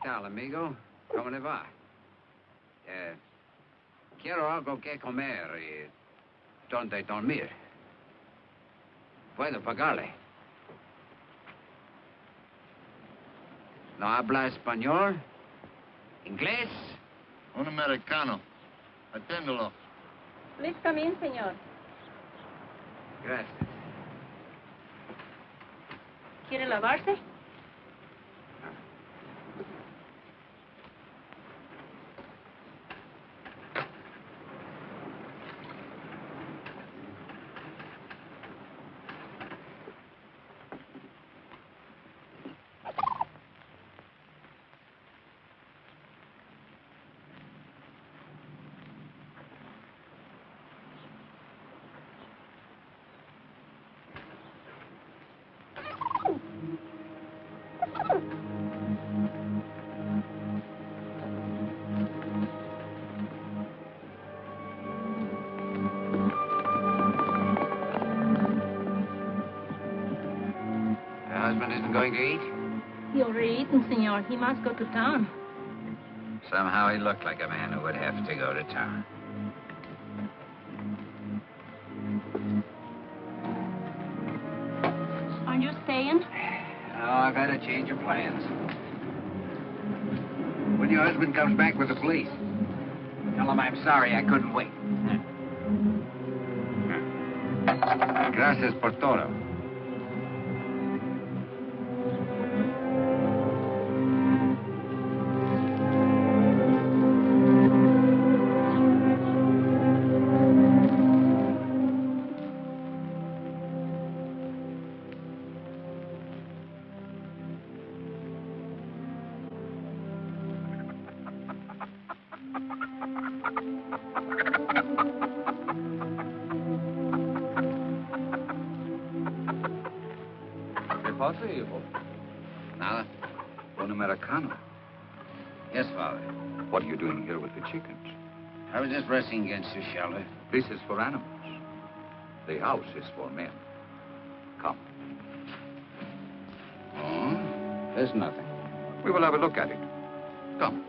tal, amigo? ¿Cómo le va? Quiero algo que comer y donde dormir. Puedo pagarle. ¿No habla español? ¿Inglés? Un americano. Aténdelo. Please come in, señor. Gracias. ¿Quiere lavarse? Going to eat? He already eaten, senor. He must go to town. Somehow he looked like a man who would have to go to town. Aren't you staying? No, I've had a change of plans. When your husband comes back with the police, tell him I'm sorry I couldn't wait. Gracias por todo. Nada. Un americano. Yes, Father. What are you doing here with the chickens? I was just resting against your shelter. This is for animals. The house is for men. Come. Oh? There's nothing. We will have a look at it. Come.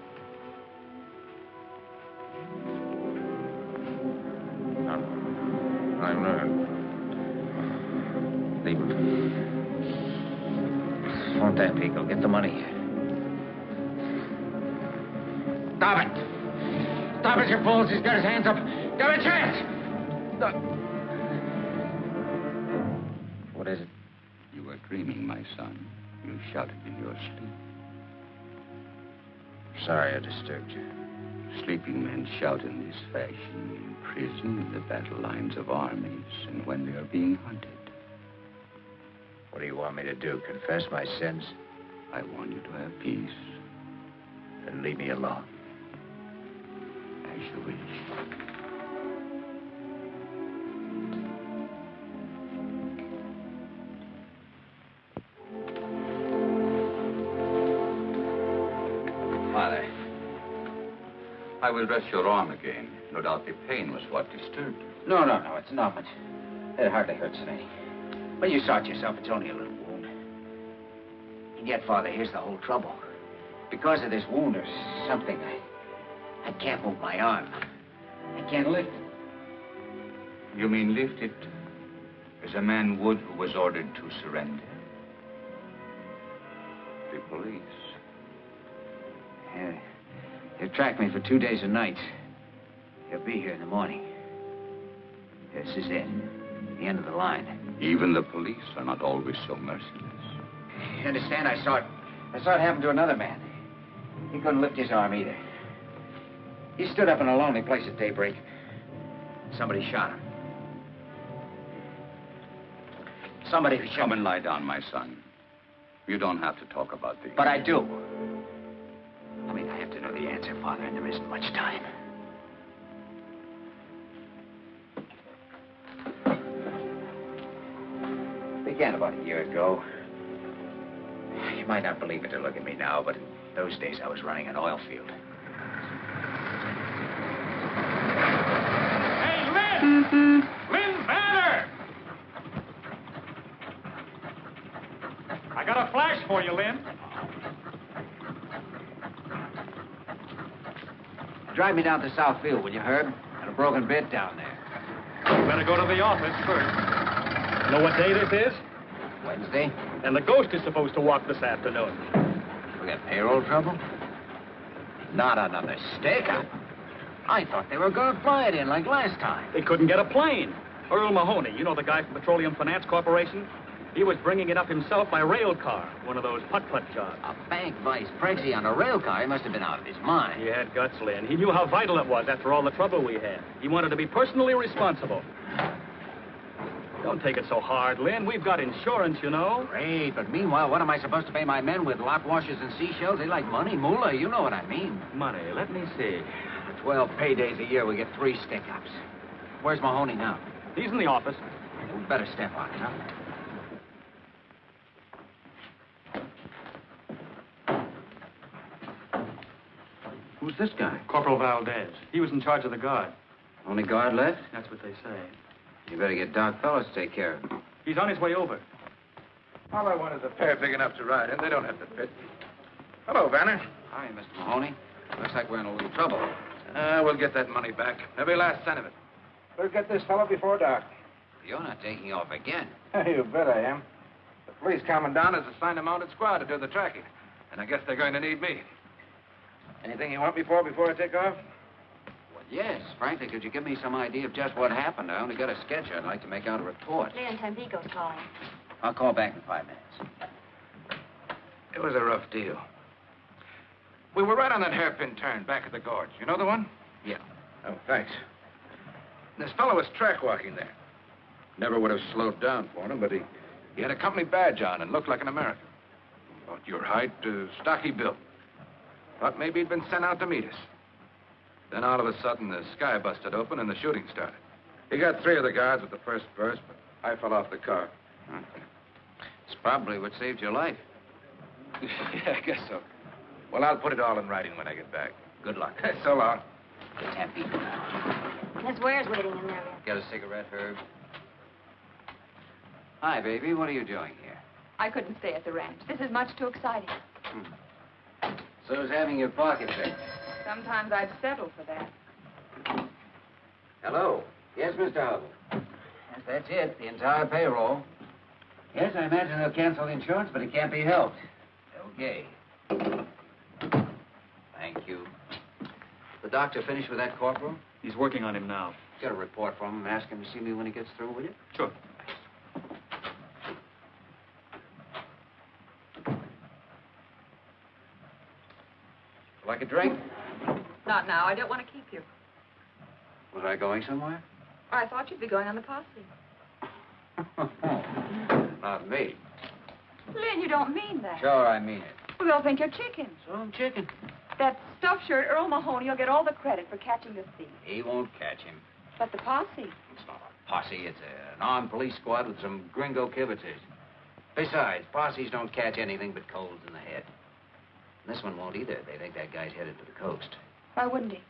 I'm leave him. Won't that be? Go get the money. Stop it! Stop it, you fools! He's got his hands up. Give him a chance! What is it? You were dreaming, my son. You shouted in your sleep. Sorry I disturbed you. Sleeping men shout in this fashion in prison, in the battle lines of armies, and when they are being hunted. What do you want me to do? Confess my sins? I want you to have peace. Then leave me alone. As you wish. Father. I will dress your arm again. No doubt the pain was what disturbed you. No, it's not much. It hardly hurts any. Well, you saw it yourself. It's only a little wound. And yet, Father, here's the whole trouble. Because of this wound, there's something. I can't move my arm. I can't lift it. You mean lift it as a man would who was ordered to surrender? The police. Yeah. They've tracked me for 2 days and nights. They'll be here in the morning. This is it. The end of the line. Even the police are not always so merciless. You understand? I saw it happen to another man. He couldn't lift his arm either. He stood up in a lonely place at daybreak. Somebody shot him. Somebody who shot him. Come and lie down, my son. You don't have to talk about these. But I do. I mean, I have to know the answer, Father, and there isn't much time. Began about a year ago. You might not believe it to look at me now, but in those days I was running an oil field. Hey, Lynn! Lynn Banner! I got a flash for you, Lynn. drive me down to Southfield, will you, Herb? Got a broken bit down there. You better go to the office first. You know what day this is? Wednesday? And the ghost is supposed to walk this afternoon. We got payroll trouble? Not another stick-up. I thought they were going to fly it in like last time. They couldn't get a plane. Earl Mahoney, you know the guy from Petroleum Finance Corporation? He was bringing it up himself by rail car, one of those putt-putt jobs. A bank vice president on a rail car? He must have been out of his mind. He had guts, Lynn. He knew how vital it was after all the trouble we had. He wanted to be personally responsible. Don't take it so hard, Lynn. We've got insurance, you know. Great, but meanwhile, what am I supposed to pay my men with lot washers and seashells? They like money, moolah, you know what I mean. Money, let me see. For 12 paydays a year, we get 3 stick-ups. Where's Mahoney now? He's in the office. We better step on it, huh? Who's this guy? Corporal Valdez. He was in charge of the guard. Only guard left? That's what they say. You better get Doc Fellows to take care of him. He's on his way over. All I want is a pair big enough to ride in. They don't have to fit. Hello, Vanner. Hi, Mr. Mahoney. Looks like we're in a little trouble. We'll get that money back. Every last cent of it. We'll get this fellow before dark. You're not taking off again. You bet I am. The police commandant has assigned a mounted squad to do the tracking. And I guess they're going to need me. Anything you want me for before I take off? Well, yes. Frankly, could you give me some idea of just what happened? I only got a sketch. I'd like to make out a report. Leon Tampico's calling. I'll call back in 5 minutes. It was a rough deal. We were right on that hairpin turn back at the gorge. You know the one? Yeah. Oh, thanks. This fellow was track walking there. Never would have slowed down for him, but he had a company badge on and looked like an American. About your height, stocky built. Thought maybe he'd been sent out to meet us. Then all of a sudden, the sky busted open and the shooting started. He got 3 of the guards with the first burst, but I fell off the car. It's probably what saved your life. Yeah, I guess so. Well, I'll put it all in writing when I get back. Good luck. So long. Get Tampico now. Miss Ware's waiting in there. Get a cigarette, Herb? Hi, baby. What are you doing here? I couldn't stay at the ranch. This is much too exciting. So is having your pocket picked. Sometimes I'd settle for that. Hello. Yes, Mr. Hubble. Yes, that's it. The entire payroll. Yes, I imagine they'll cancel the insurance, but it can't be helped. Okay. Thank you. The doctor finished with that corporal? He's working on him now. Get a report from him. Ask him to see me when he gets through, will you? Sure. Like a drink? Not now. I don't want to keep you. Was I going somewhere? I thought you'd be going on the posse. Not me. Lynn, you don't mean that. Sure, I mean it. Well, they'll think you're chicken. So I'm chicken. That stuffed shirt, Earl Mahoney, will get all the credit for catching the thief. He won't catch him. But the posse. It's not a posse. It's an armed police squad with some gringo kibitzers. Besides, posses don't catch anything but colds in the head. And this one won't either. They think that guy's headed to the coast. Why wouldn't he?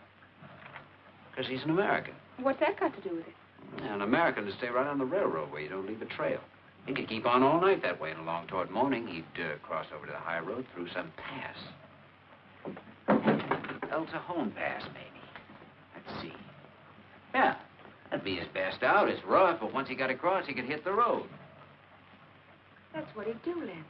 Because he's an American. What's that got to do with it? An American to stay right on the railroad where you don't leave a trail. He could keep on all night that way, and along toward morning, he'd cross over to the high road through some pass. El Cajon Pass, maybe. Let's see. Yeah, that'd be his best out. It's rough, but once he got across, he could hit the road. That's what he'd do, Lynn.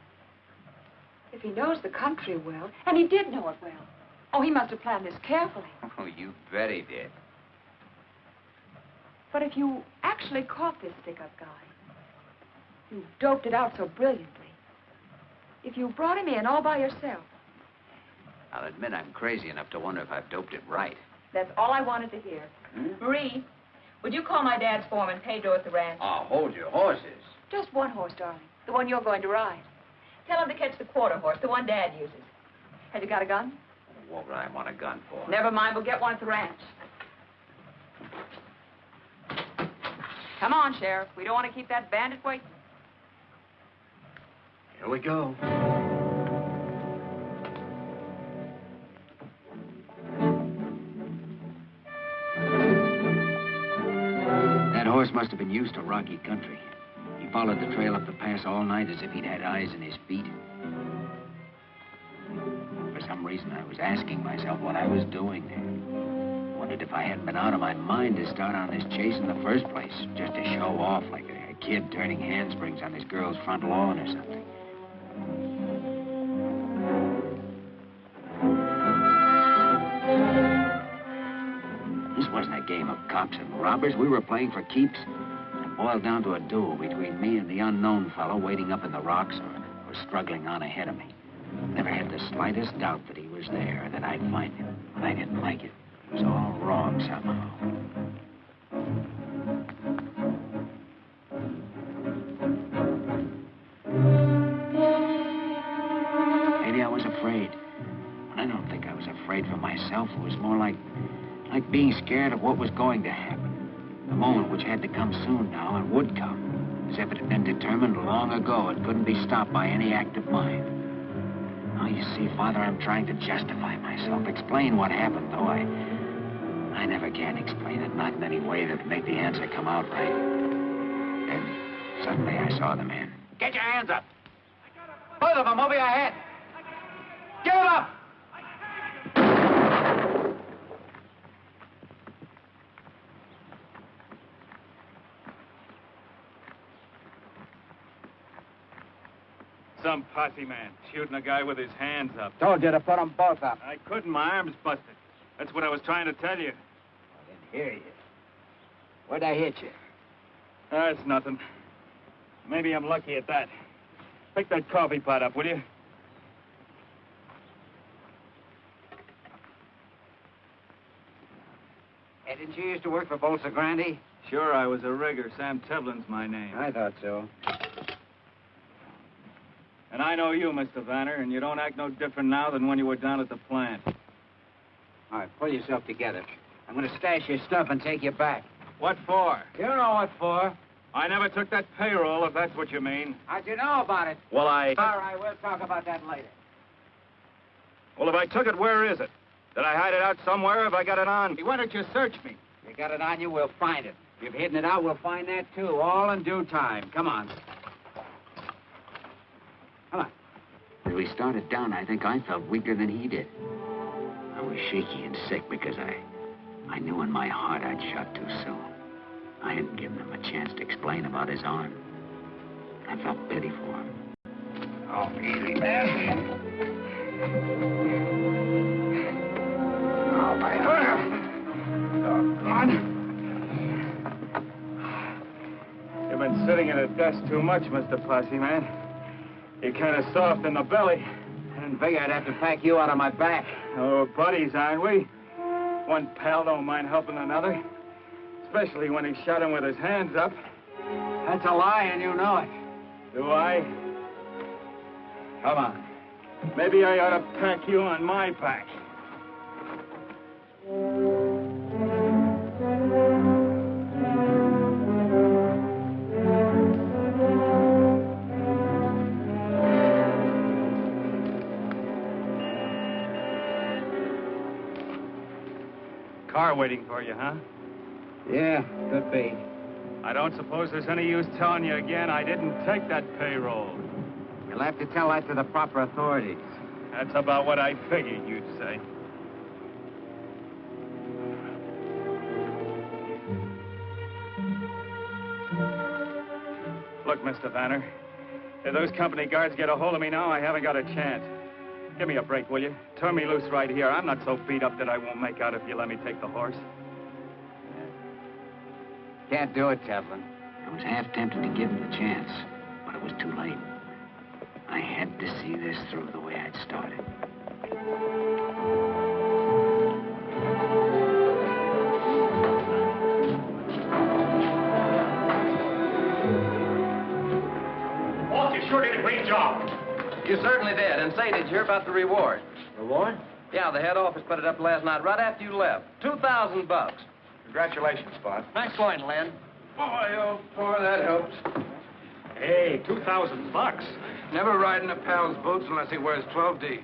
If he knows the country well, and he did know it well. Oh, he must have planned this carefully. Oh, you bet he did. But if you actually caught this stick-up guy, you doped it out so brilliantly. If you brought him in all by yourself. I'll admit I'm crazy enough to wonder if I've doped it right. That's all I wanted to hear. Marie, would you call my dad's foreman, Pedro, at the ranch? Oh, hold your horses. Just one horse, darling. The one you're going to ride. Tell him to catch the quarter horse, the one Dad uses. Has he got a gun? What would I want a gun for? Never mind, we'll get one at the ranch. Come on, Sheriff. We don't want to keep that bandit waiting. Here we go. That horse must have been used to rocky country. He followed the trail up the pass all night as if he'd had eyes in his feet. For some reason, I was asking myself what I was doing there. Wondered if I hadn't been out of my mind to start on this chase in the first place, just to show off like a kid turning handsprings on his girl's front lawn or something. This wasn't a game of cops and robbers. We were playing for keeps. It boiled down to a duel between me and the unknown fellow waiting up in the rocks or struggling on ahead of me. Never had the slightest doubt that he was there, that I'd find him. But I didn't like it. It was all wrong somehow. Maybe I was afraid. But I don't think I was afraid for myself. It was more like being scared of what was going to happen. The moment which had to come soon now and would come. As if it had been determined long ago. It couldn't be stopped by any act of mine. Now, you see, Father, I'm trying to justify myself. Explain what happened, though. I never can explain it. Not in any way that'd make the answer come out right. Then, suddenly, I saw the man. Get your hands up! Both of them over your head! Give up! Some posse man shooting a guy with his hands up. Told you to put them both up. I couldn't. My arm's busted. That's what I was trying to tell you. I didn't hear you. Where'd I hit you? That's nothing. Maybe I'm lucky at that. Pick that coffee pot up, will you? Hey, didn't you used to work for Bolsa Grande? Sure, I was a rigger. Sam Tevlin's my name. I thought so. And I know you, Mr. Vanner, and you don't act no different now than when you were down at the plant. All right, pull yourself together. I'm going to stash your stuff and take you back. What for? You know what for. I never took that payroll, if that's what you mean. How'd you know about it? Well, All right, we'll talk about that later. Well, if I took it, where is it? Did I hide it out somewhere? Have I got it on? Why don't you search me? You got it on you, we'll find it. If you've hidden it out, we'll find that, too, all in due time. Come on. Come on. As we started down, I think I felt weaker than he did. I was shaky and sick because I knew in my heart I'd shot too soon. I hadn't given him a chance to explain about his arm. I felt pity for him. Oh, easy, man. Oh, my arm. You've been sitting at a desk too much, Mr. Posse Man. You're kind of soft in the belly. I didn't figure I'd have to pack you out on my back. Oh, buddies, aren't we? One pal don't mind helping another. Especially when he shot him with his hands up. That's a lie, and you know it. Do I? Come on. Maybe I ought to pack you on my back. Car waiting for you, huh? Yeah, could be. I don't suppose there's any use telling you again I didn't take that payroll. You'll have to tell that to the proper authorities. That's about what I figured you'd say. Look, Mr. Vanner, if those company guards get a hold of me now, I haven't got a chance. Give me a break, will you? Turn me loose right here. I'm not so beat up that I won't make out if you let me take the horse. Can't do it, Tevlin. I was half tempted to give him the chance, but it was too late. I had to see this through the way I'd started. Walt, you sure did a great job. You certainly did. And say, did you hear about the reward? Reward? Yeah, the head office put it up last night, right after you left. $2,000. Congratulations, Spot. Nice going, Len. Boy, oh, boy, that helps. Hey, $2,000. Never ride in a pal's boots unless he wears 12D.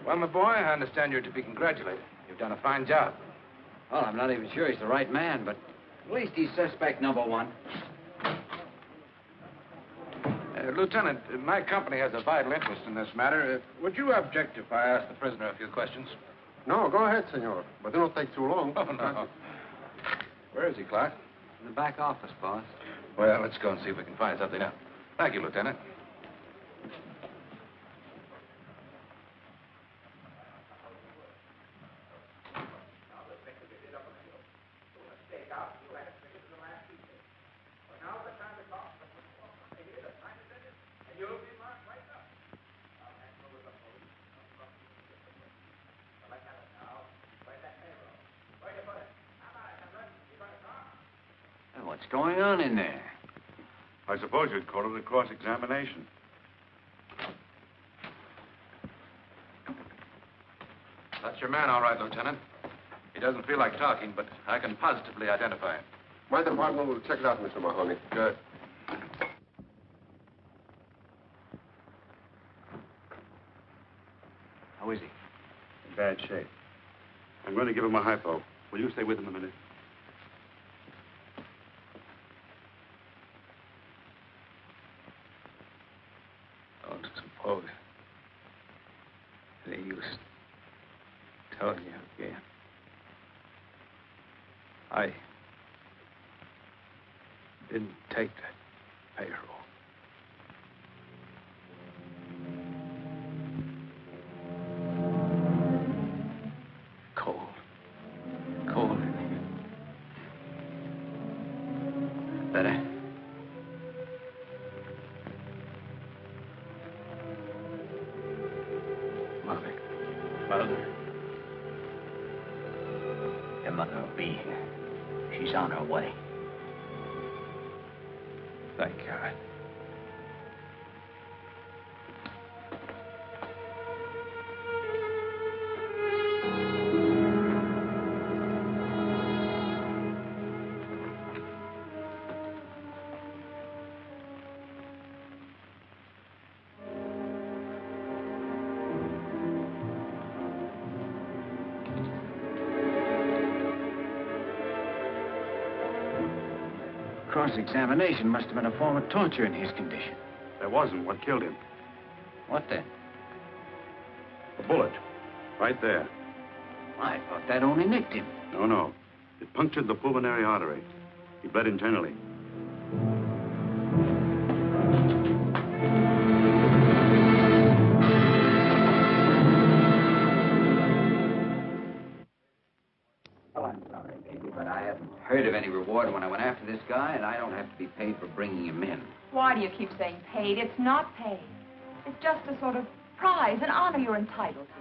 Well, my boy, I understand you're to be congratulated. You've done a fine job. Well, I'm not even sure he's the right man, but at least he's suspect number one. Lieutenant, my company has a vital interest in this matter. Would you object if I ask the prisoner a few questions? No, go ahead, senor. But don't take too long. Oh, no. Where is he, Clark? In the back office, boss. Well, let's go and see if we can find something out. Thank you, Lieutenant. What's going on in there? I suppose you'd call it a cross-examination. That's your man, all right, Lieutenant. He doesn't feel like talking, but I can positively identify him. My department will check it out, Mr. Mahoney. Good. How is he? In bad shape. I'm going to give him a hypo. Will you stay with him a minute? Don't suppose they used to tell you again. I didn't take that payroll. Cold. Cold in here. Better? Mother. Mother? Your mother will be here. She's on her way. Thank God. Cross-examination must have been a form of torture in his condition. There wasn't. What killed him? What then? A bullet. Right there. I thought that only nicked him. No, no. It punctured the pulmonary artery. He bled internally. Oh, I'm sorry, baby, but I haven't heard of any reward when I went after this guy, and I don't have to be paid for bringing him in. Why do you keep saying paid? It's not paid. It's just a sort of prize, an honor you're entitled to.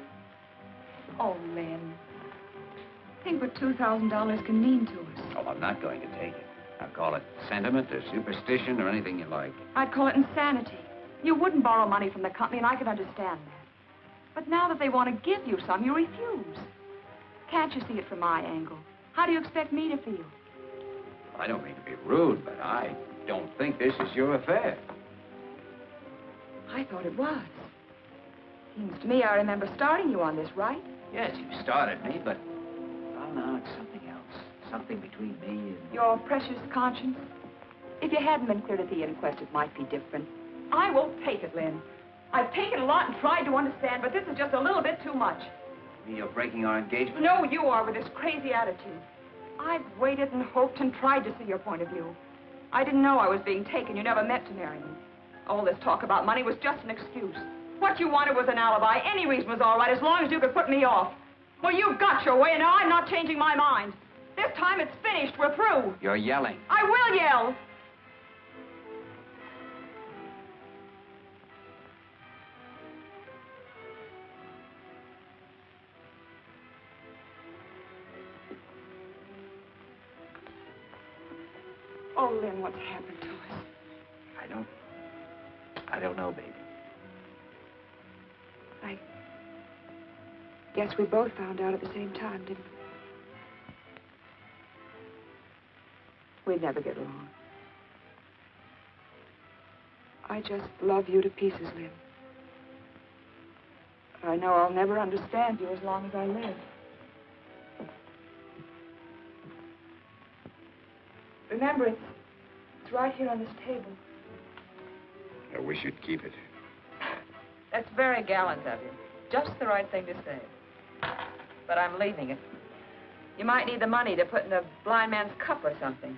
Oh, Lynn. Think what $2,000 can mean to us. Oh, I'm not going to take it. I'll call it sentiment or superstition or anything you like. I'd call it insanity. You wouldn't borrow money from the company, and I could understand that. But now that they want to give you some, you refuse. Can't you see it from my angle? How do you expect me to feel? I don't mean to be rude, but I don't think this is your affair. I thought it was. Seems to me I remember starting you on this, right? Yes, you started me, but... well, now it's something else. Something between me and... Your precious conscience? If you hadn't been cleared at the inquest, it might be different. I won't take it, Lynn. I've taken a lot and tried to understand, but this is just a little bit too much. You're breaking our engagement? No, you are, with this crazy attitude. I've waited and hoped and tried to see your point of view. I didn't know I was being taken. You never meant to marry me. All this talk about money was just an excuse. What you wanted was an alibi. Any reason was all right, as long as you could put me off. Well, you got your way, and now I'm not changing my mind. This time it's finished. We're through. You're yelling. I will yell. Oh, Lynn, what's happened to us? I don't know, baby. I guess we both found out at the same time, didn't we? We'd never get along. I just love you to pieces, Lynn. I know I'll never understand you as long as I live. Remember, it's right here on this table. I wish you'd keep it. That's very gallant of you. Just the right thing to say. but I'm leaving it. You might need the money to put in a blind man's cup or something.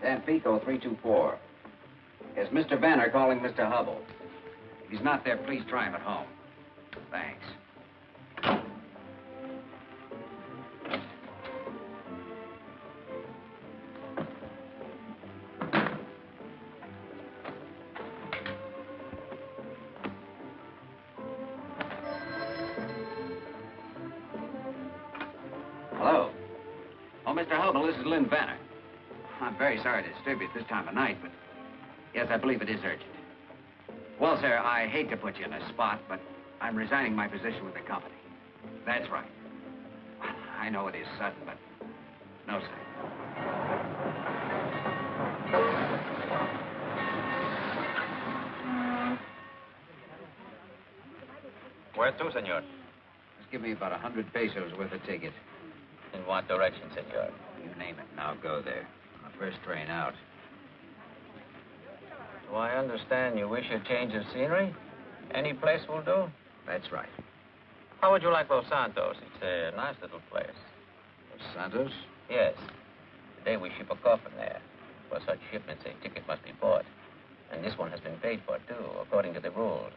Tampico 324. Is Mr. Banner calling Mr. Hubble? If he's not there, please try him at home. Thanks. Hello. Oh, Mr. Hubble, this is Lynn Banner. I'm very sorry to disturb you at this time of night, but yes, I believe it is urgent. Well, sir, I hate to put you in a spot, but I'm resigning my position with the company. That's right. I know it is sudden, but no, sir. Where to, senor? Just give me about 100 pesos worth of ticket. In what direction, senor? You name it, and I'll go there. On the first train out. Do I understand you wish a change of scenery? Any place will do? That's right. How would you like Los Santos? It's a nice little place. Los Santos? Yes. Today we ship a coffin there. For such shipments, a ticket must be bought. And this one has been paid for, too, according to the rules.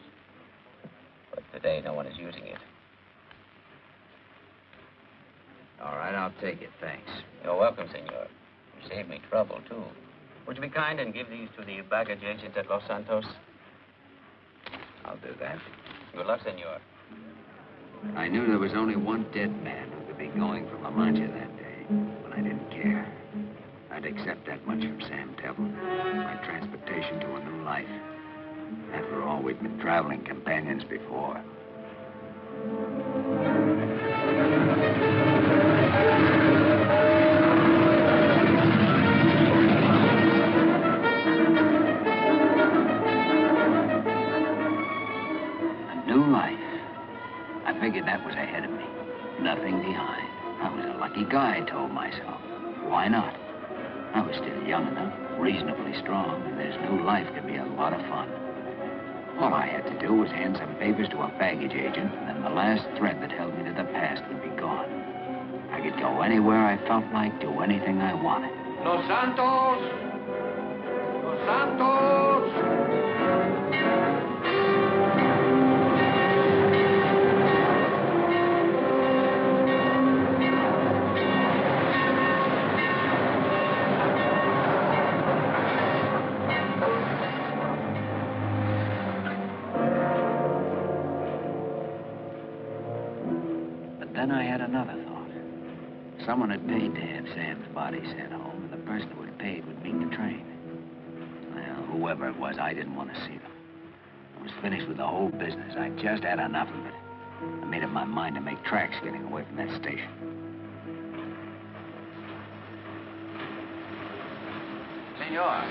But today, no one is using it. All right, I'll take it, thanks. You're welcome, senor. You saved me trouble, too. Would you be kind and give these to the baggage agent at Los Santos? I'll do that. Good luck, senor. I knew there was only one dead man who could be going from La Mancha that day, but I didn't care. I'd accept that much from Sam Tevlin, my transportation to a new life. After all, we'd been traveling companions before. A new life. I figured that was ahead of me. Nothing behind. I was a lucky guy, I told myself. Why not? I was still young enough, reasonably strong, and this new life could be a lot of fun. All I had to do was hand some papers to a baggage agent, and then the last thread that held me to the past would be gone. I could go anywhere I felt like, do anything I wanted. Los Santos! Los Santos! Then I had another thought. Someone had paid to have Sam's body sent home, and the person who had paid would meet the train. Well, whoever it was, I didn't want to see them. I was finished with the whole business. I just had enough of it. I made up my mind to make tracks getting away from that station. Senor.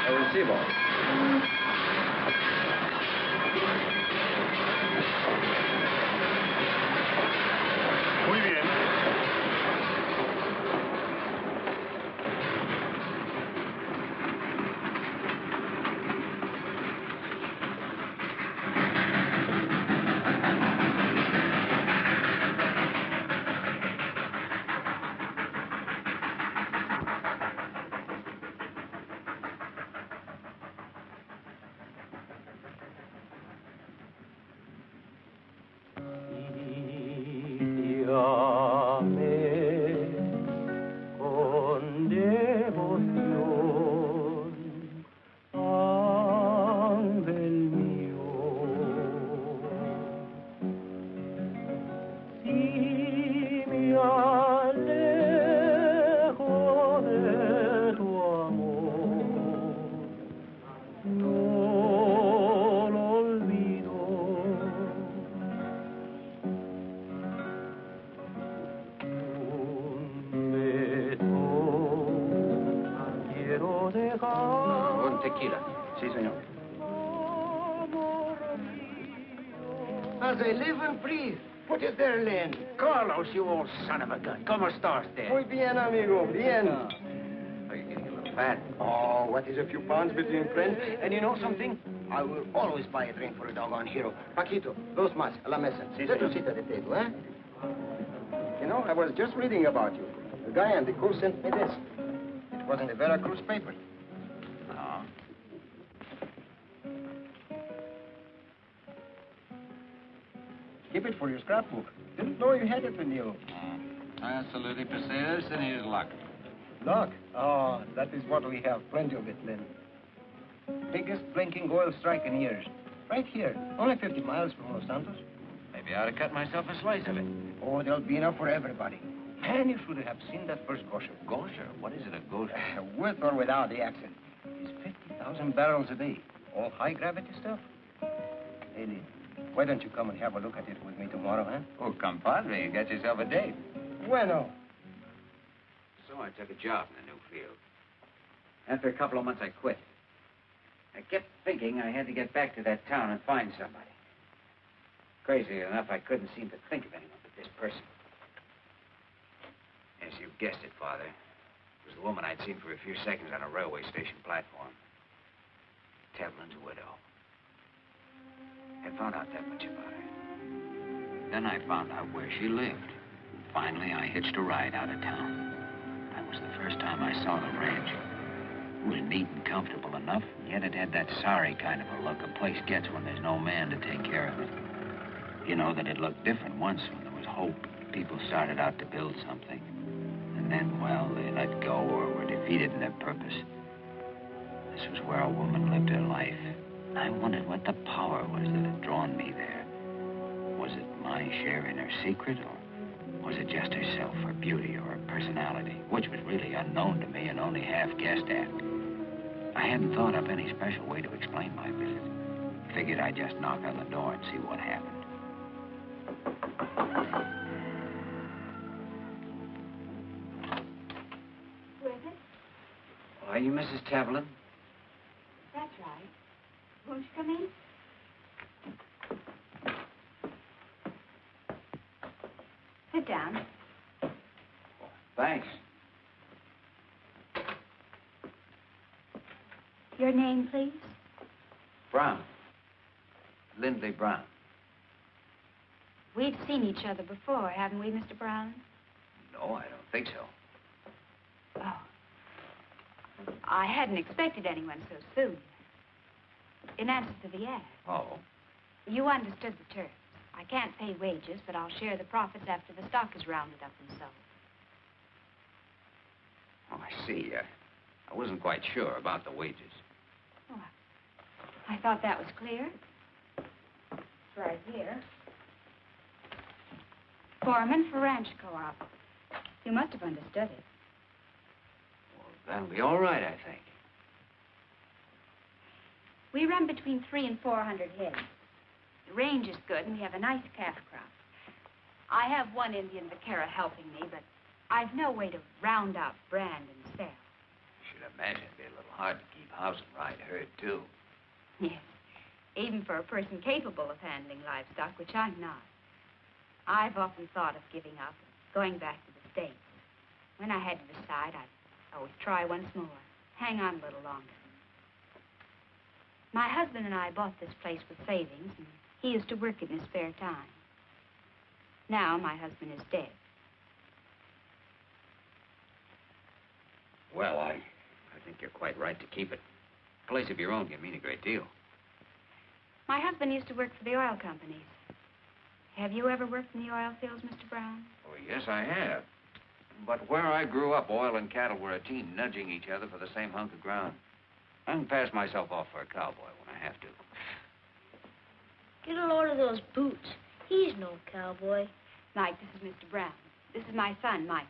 El recibo. Muy bien. As I live and breathe. What is there, Len? Carlos, you old son of a gun. ¿Cómo está usted? Muy bien, amigo, bien. Are you getting a little fat? Oh, what is a few pounds between friends? And you know something? I will always buy a drink for a doggone hero. Paquito, dos más, a la mesa. Si, Let us sit at the table, eh? You know, I was just reading about you. The guy on the coast sent me this. It was in the Veracruz paper. Oh. Keep it for your scrapbook. Didn't know you had it with you. Absolutely precise in his luck. Luck? Oh, that is what we have. Plenty of it, Len. Biggest blinking oil strike in years. Right here. Only 50 miles from Los Santos. Maybe I ought to cut myself a slice of it. Oh, there'll be enough for everybody. Man, you should have seen that first gosher. Gosher? What is it, a gosher? With or without the accent. It's 50,000 barrels a day. All high-gravity stuff. Hey, Lee, why don't you come and have a look at it with me tomorrow, huh? Oh, compadre, you got yourself a date. Bueno. So I took a job in the new field. After a couple of months, I quit. I kept thinking I had to get back to that town and find somebody. Crazy enough, I couldn't seem to think of anyone but this person. Yes, you guessed it, Father. It was the woman I'd seen for a few seconds on a railway station platform. Tevlin's widow. I found out that much about her. Then I found out where she lived. Finally, I hitched a ride out of town. That was the first time I saw the ranch. It was neat and comfortable enough, and yet it had that sorry kind of a look a place gets when there's no man to take care of it. You know that it looked different once when there was hope. People started out to build something. And then, well, they let go or were defeated in their purpose. This was where a woman lived her life. I wondered what the power was that had drawn me there. Was it my share in her secret, or was it just herself, her beauty, or her personality, which was really unknown to me and only half guessed at? I hadn't thought up any special way to explain my visit. Figured I'd just knock on the door and see what happened. Who is it? Are you Mrs. Tevlin? That's right. Won't you come in? Sit down. Thanks. Your name, please? Brown. Lindley Brown. We've seen each other before, haven't we, Mr. Brown? No, I don't think so. Oh. I hadn't expected anyone so soon. In answer to the ad. Oh? You understood the terms. I can't pay wages, but I'll share the profits after the stock is rounded up and sold. Oh, I see. I wasn't quite sure about the wages. Oh, I thought that was clear. It's right here. Foreman for ranch co-op. You must have understood it. Well, that'll be all right, I think. We run between 300 and 400 heads. The range is good, and we have a nice calf crop. I have one Indian vaquera helping me, but I've no way to round up, brand, and sell. I should imagine it'd be a little hard to keep house and ride herd, too. Yes, even for a person capable of handling livestock, which I'm not. I've often thought of giving up, going back to the States. When I had to decide, I'd always try once more, hang on a little longer. My husband and I bought this place with savings, and he used to work in his spare time. Now my husband is dead. Well, I think you're quite right to keep it. A place of your own can mean a great deal. My husband used to work for the oil companies. Have you ever worked in the oil fields, Mr. Brown? Oh, yes, I have. But where I grew up, oil and cattle were a team nudging each other for the same hunk of ground. I can pass myself off for a cowboy when I have to. Get a load of those boots. He's no cowboy. Mike, this is Mr. Brown. This is my son, Michael.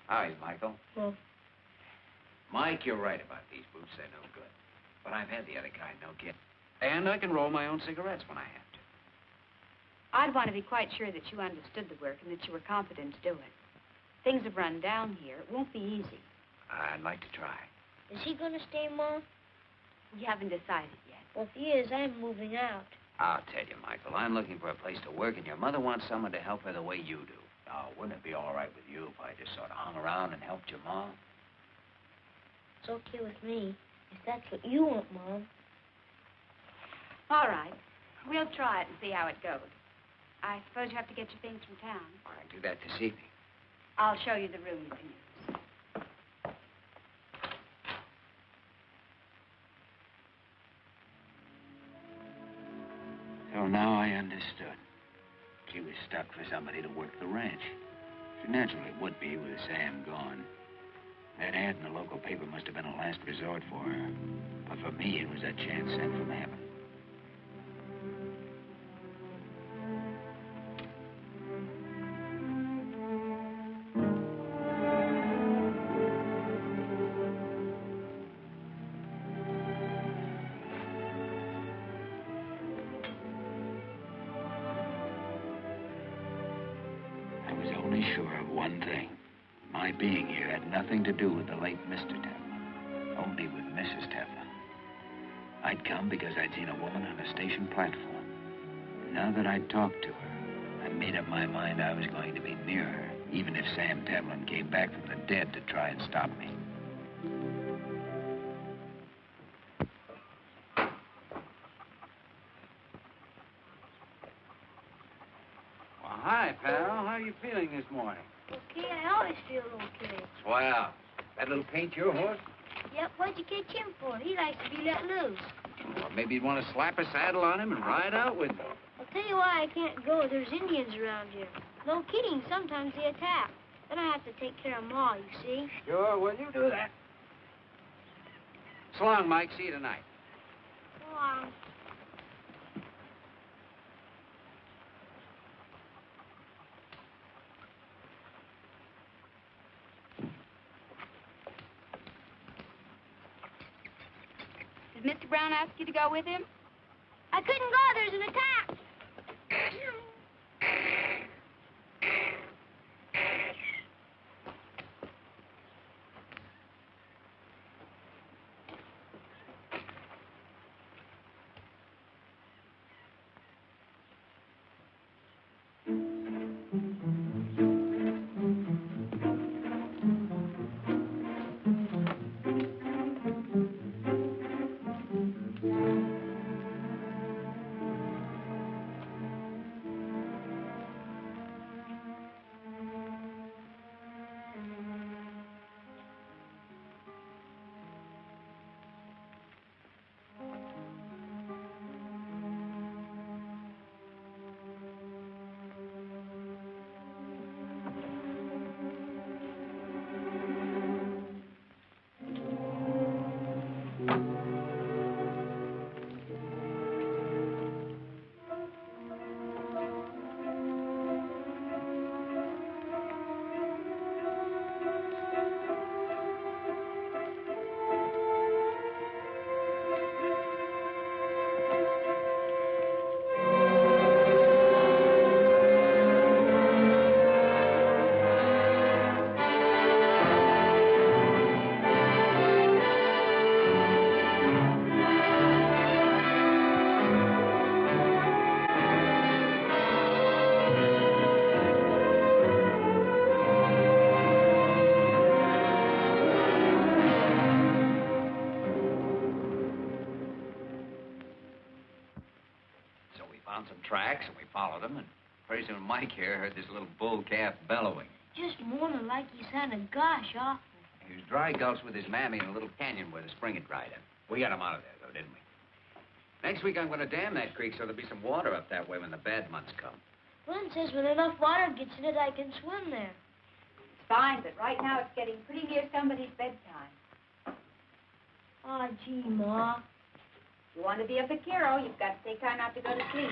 Hi, Michael. Well, Mike, you're right about these boots. They're no good. But I've had the other kind, no kid. And I can roll my own cigarettes when I have to. I'd want to be quite sure that you understood the work and that you were competent to do it. Things have run down here. It won't be easy. I'd like to try. is he gonna stay, Mom? We haven't decided yet. Well, if he is, I'm moving out. I'll tell you, Michael, I'm looking for a place to work, and your mother wants someone to help her the way you do. Now, wouldn't it be all right with you if I just sort of hung around and helped your mom? It's okay with me, if that's what you want, Mom. All right. We'll try it and see how it goes. I suppose you have to get your things from town. I can do that this evening. I'll show you the room you can use. So now I understood. She was stuck for somebody to work the ranch. She naturally would be with Sam gone. That ad in the local paper must have been a last resort for her. But for me, it was a chance sent from heaven. Sure of one thing. My being here had nothing to do with the late Mr. Teflon, only with Mrs. Teflon. I'd come because I'd seen a woman on a station platform. Now that I'd talked to her, I made up my mind I was going to be near her, even if Sam Teflon came back from the dead to try and stop me. Hi, pal. How are you feeling this morning? Okay, I always feel okay. Swell. That little paint your horse? Yep, what'd you catch him for? He likes to be let loose. Well, maybe you'd want to slap a saddle on him and ride out with him. I'll tell you why I can't go. There's Indians around here. No kidding, sometimes they attack. Then I have to take care of Ma, you see? Sure, well, you do that. So long, Mike. See you tonight. So long. Did Mr. Brown ask you to go with him? I couldn't go. There's an attack. Tracks, and we followed them, and pretty soon Mike here heard this little bull calf bellowing. Just moaning like he sounded gosh awful. He was dry gulch with his mammy in a little canyon where the spring had dried up. We got him out of there, though, didn't we? Next week, I'm going to dam that creek so there'll be some water up that way when the bad months come. Glenn says when enough water gets in it, I can swim there. It's fine, but right now it's getting pretty near somebody's bedtime. Aw, gee, Ma. If you want to be a vaquero, you've got to take time out to go to sleep.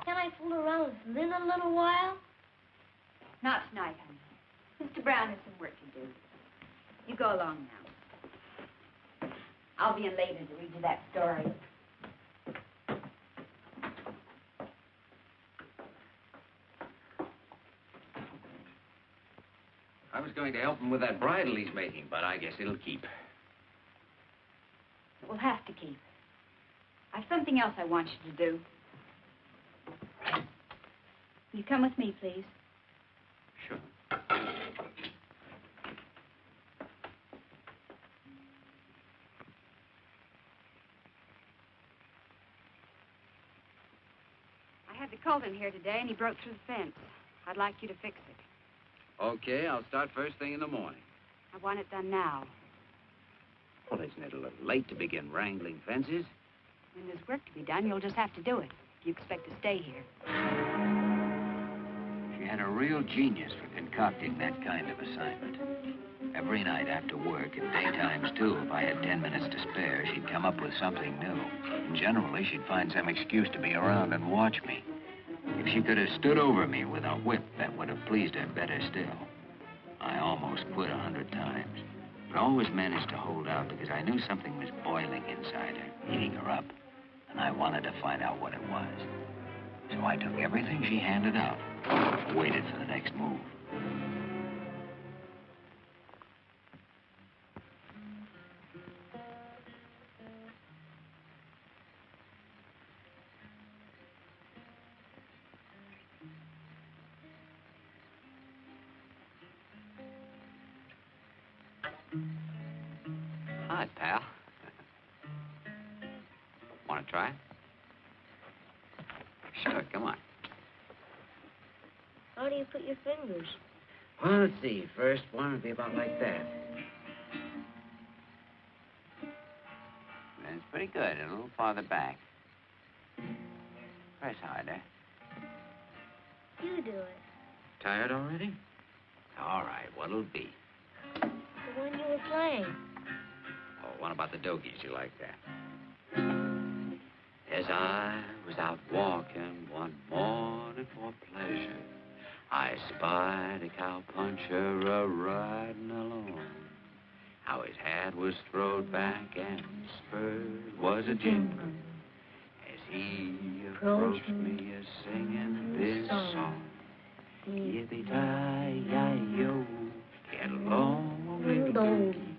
Can I fool around with Lynn a little while? Not tonight, honey. Mr. Brown has some work to do. You go along now. I'll be in later to read you that story. I was going to help him with that bridle he's making, but I guess it'll keep. It will have to keep. I've something else I want you to do. You come with me, please. Sure. I had the colt in here today, and he broke through the fence. I'd like you to fix it. Okay, I'll start first thing in the morning. I want it done now. Well, isn't it a little late to begin wrangling fences? When there's work to be done, you'll just have to do it. If you expect to stay here. She had a real genius for concocting that kind of assignment. Every night after work, and daytimes too, if I had 10 minutes to spare, she'd come up with something new. And generally, she'd find some excuse to be around and watch me. If she could have stood over me with a whip, that would have pleased her better still. I almost quit 100 times, but always managed to hold out because I knew something was boiling inside her, eating her up, and I wanted to find out what it was. So I took everything she handed out, waited for the next move. Hi, pal. Want to try it? Sure, come on. How do you put your fingers? Well, let's see. First one would be about like that. That's pretty good. A little farther back. Press harder. You do it. Tired already? All right, what'll it be? The one you were playing. Oh, what about the Dogies? You like that? As I was out walking one morning for pleasure, I spied a cowpuncher a-riding along. How his hat was throwed back and his spurs was a-jingling as he approached me a-singing this song. Yippee-ki-yi-yo, get along, little doggy.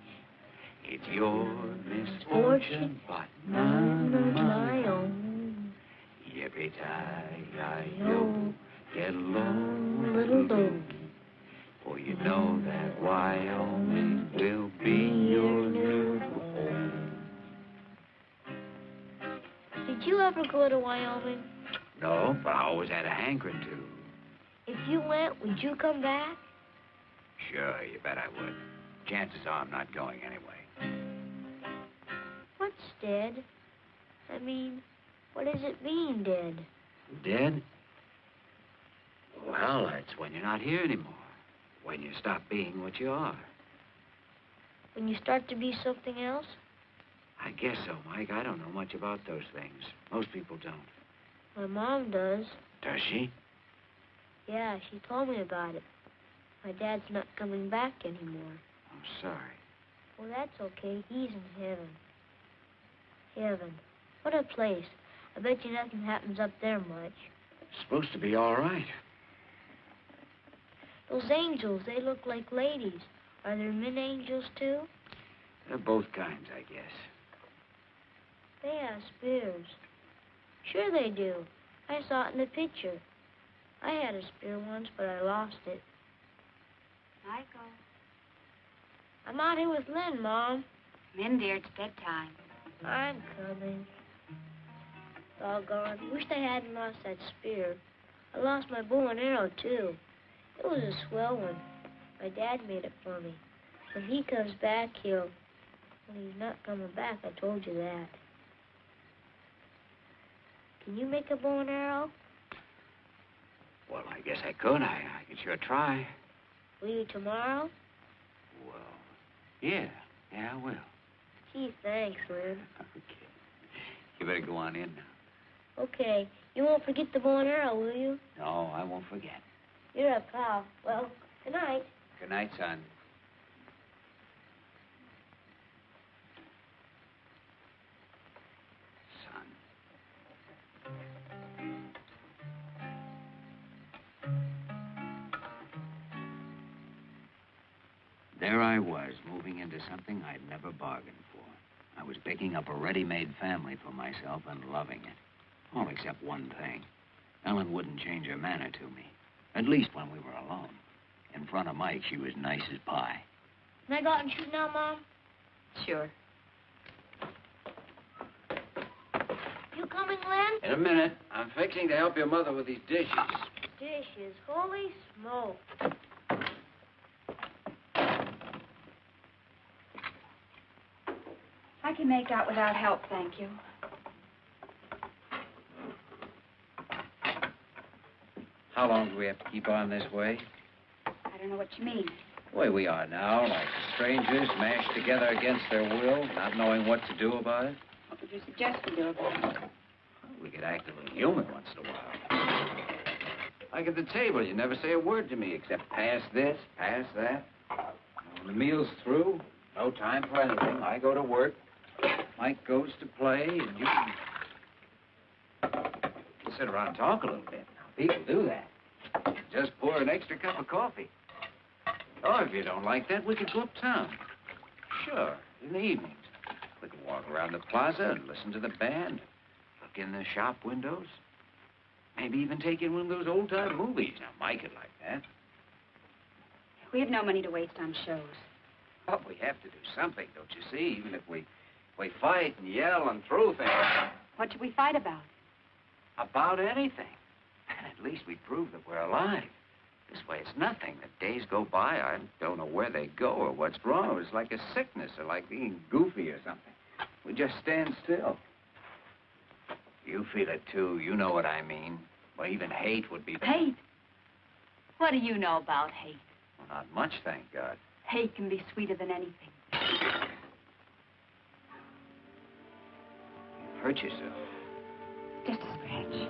It's your misfortune, but none of my own. Yippee-ki-yi-yo, get along, little doggy. For you know that Wyoming will be your new home. Did you ever go to Wyoming? No, but I always had a hankering to. If you went, would you come back? Sure, you bet I would. Chances are I'm not going anyway. What's dead? I mean, what does it mean, dead? Dead? Well, that's when you're not here anymore. When you stop being what you are. When you start to be something else? I guess so, Mike. I don't know much about those things. Most people don't. My mom does. Does she? Yeah, she told me about it. My dad's not coming back anymore. I'm sorry. Well, that's okay. He's in heaven. Heaven. What a place. I bet you nothing happens up there much. It's supposed to be all right. Those angels, they look like ladies. Are there men angels, too? They're both kinds, I guess. They have spears. Sure they do. I saw it in the picture. I had a spear once, but I lost it. Michael. I'm out here with Lynn, Mom. Come in, dear. It's bedtime. I'm coming. Doggone. Wished I hadn't lost that spear. I lost my bow and arrow, too. It was a swell one. My dad made it for me. When he comes back, When he's not coming back, I told you that. Can you make a bow and arrow? Well, I guess I could. I could sure try. Will you tomorrow? Well, yeah. Yeah, I will. Gee, thanks, Lynn. Okay. You better go on in now. Okay. You won't forget the bow and arrow, will you? No, I won't forget. You're a pal. Well, good night. Good night, son. There I was, moving into something I'd never bargained for. I was picking up a ready-made family for myself and loving it. All except one thing. Ellen wouldn't change her manner to me. At least when we were alone. In front of Mike, she was nice as pie. Can I go out and shoot now, Mom? Sure. You coming, Len? In a minute. I'm fixing to help your mother with these dishes. Dishes. Holy smoke. I can make out without help, thank you. How long do we have to keep on this way? I don't know what you mean. The way we are now, like strangers mashed together against their will, not knowing what to do about it. What would you suggest we do about it? We could act a little human once in a while. Like at the table, you never say a word to me except pass this, pass that. When the meal's through, no time for anything. I go to work. Mike goes to play, and you can sit around and talk a little bit. People do that. Just pour an extra cup of coffee. Oh, if you don't like that, we could go uptown. Sure, in the evenings. We could walk around the plaza and listen to the band. Look in the shop windows. Maybe even take in one of those old-time movies. Now, Mike would like that. We have no money to waste on shows. But we have to do something, don't you see? Even if we fight and yell and throw things. What should we fight about? About anything. At least we prove that we're alive. This way it's nothing. The days go by, I don't know where they go or what's wrong. It's like a sickness or like being goofy or something. We just stand still. You feel it, too. You know what I mean. Well, even hate would be... Hate? What do you know about hate? Well, not much, thank God. Hate can be sweeter than anything. You've hurt yourself. Just a scratch.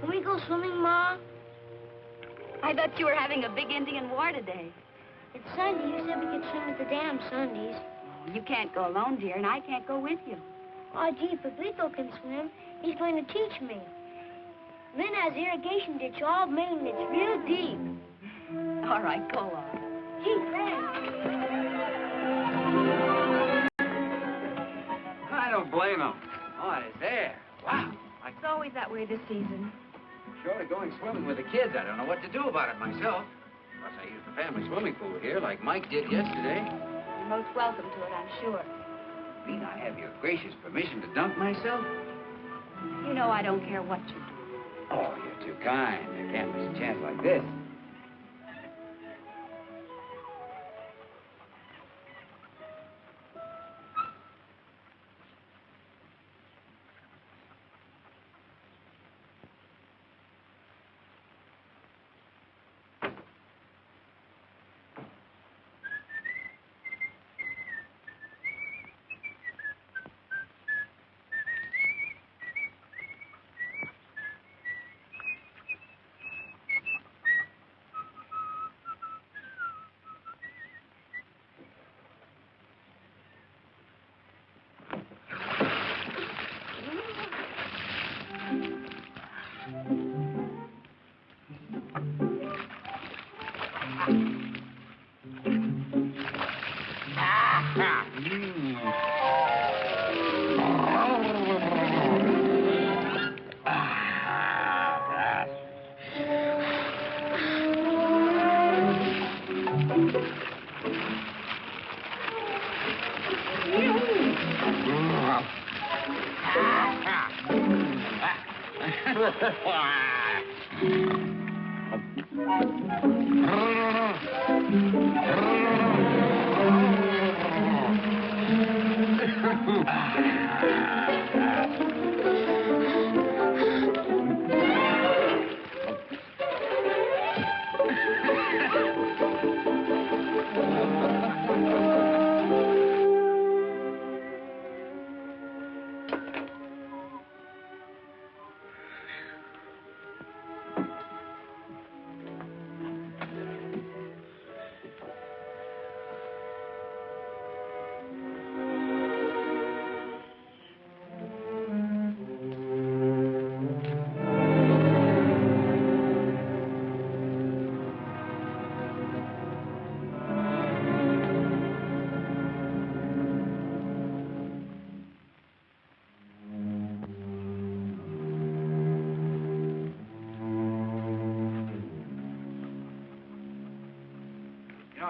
Can we go swimming, Ma? I thought you were having a big Indian war today. It's Sunday. You said we could swim at the dam Sundays. You can't go alone, dear, and I can't go with you. Oh, gee, Pablito can swim. He's going to teach me. Lynn has irrigation ditch all made, and it's real deep. All right, go on. Gee, thanks. I don't blame him. Oh, it's there. Wow. It's always that way this season. Short of going swimming with the kids, I don't know what to do about it myself. Plus, I use the family swimming pool here, like Mike did yesterday. You're most welcome to it, I'm sure. Mean I have your gracious permission to dunk myself? You know I don't care what you do. Oh, you're too kind. I can't miss a chance like this.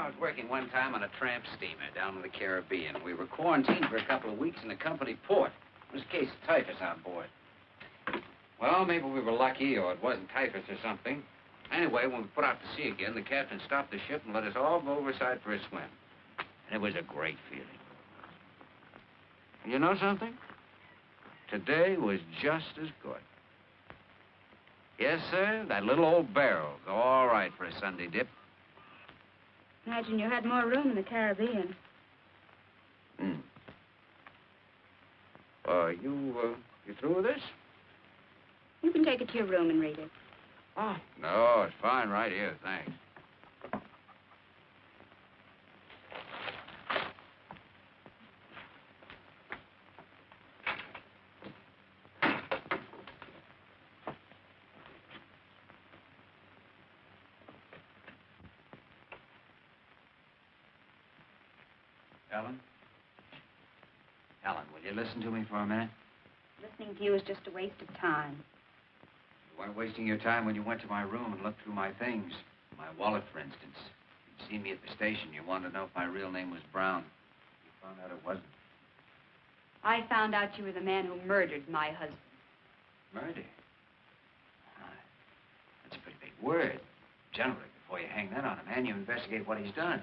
I was working one time on a tramp steamer down in the Caribbean. We were quarantined for a couple of weeks in a company port. There was a case of typhus on board. Well, maybe we were lucky, or it wasn't typhus or something. Anyway, when we put out to sea again, the captain stopped the ship and let us all go overside for a swim. And it was a great feeling. And you know something? Today was just as good. Yes, sir, that little old barrel's all right for a Sunday dip. Imagine you had more room in the Caribbean. You through with this? You can take it to your room and read it. Oh, no, it's fine right here, thanks. Ellen? Ellen, will you listen to me for a minute? Listening to you is just a waste of time. You weren't wasting your time when you went to my room and looked through my things. My wallet, for instance. You'd seen me at the station. You wanted to know if my real name was Brown. You found out it wasn't. I found out you were the man who murdered my husband. Murder? That's a pretty big word. Generally, before you hang that on a man, you investigate what he's done.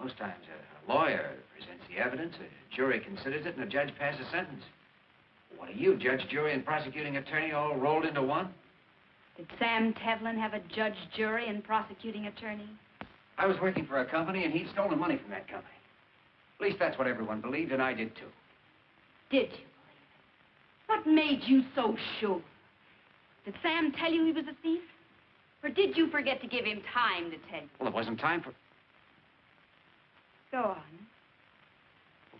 Most times, a lawyer presents the evidence, a jury considers it, and a judge passes a sentence. What are you, judge, jury, and prosecuting attorney all rolled into one? Did Sam Tevlin have a judge, jury, and prosecuting attorney? I was working for a company, and he'd stolen money from that company. At least that's what everyone believed, and I did too. Did you believe it? What made you so sure? Did Sam tell you he was a thief? Or did you forget to give him time to tell you? Well, it wasn't time for... Go on.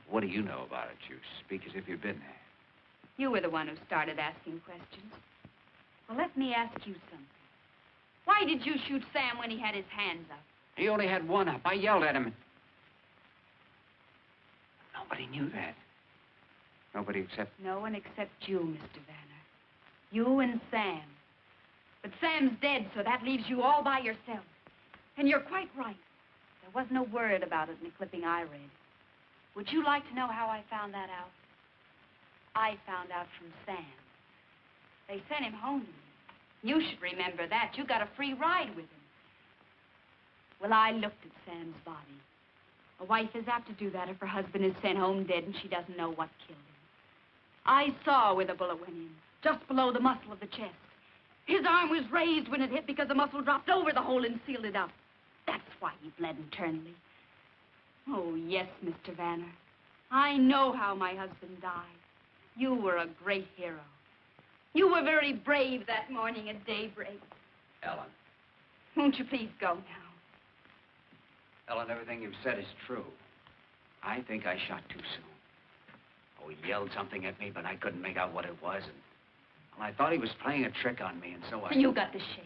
What do you know about it? You speak as if you'd been there. You were the one who started asking questions. Well, let me ask you something. Why did you shoot Sam when he had his hands up? He only had one up. I yelled at him. Nobody knew that. Nobody except... No one except you, Mr. Vanner. You and Sam. But Sam's dead, so that leaves you all by yourself. And you're quite right. There was no word about it in the clipping I read. Would you like to know how I found that out? I found out from Sam. They sent him home to me. You should remember that. You got a free ride with him. Well, I looked at Sam's body. A wife is apt to do that if her husband is sent home dead and she doesn't know what killed him. I saw where the bullet went in, just below the muscle of the chest. His arm was raised when it hit because the muscle dropped over the hole and sealed it up. That's why he bled internally. Oh, yes, Mr. Vanner. I know how my husband died. You were a great hero. You were very brave that morning at daybreak. Ellen. Won't you please go now? Ellen, everything you've said is true. I think I shot too soon. Oh, he yelled something at me, but I couldn't make out what it was. And well, I thought he was playing a trick on me, and so I... And you got the shakes.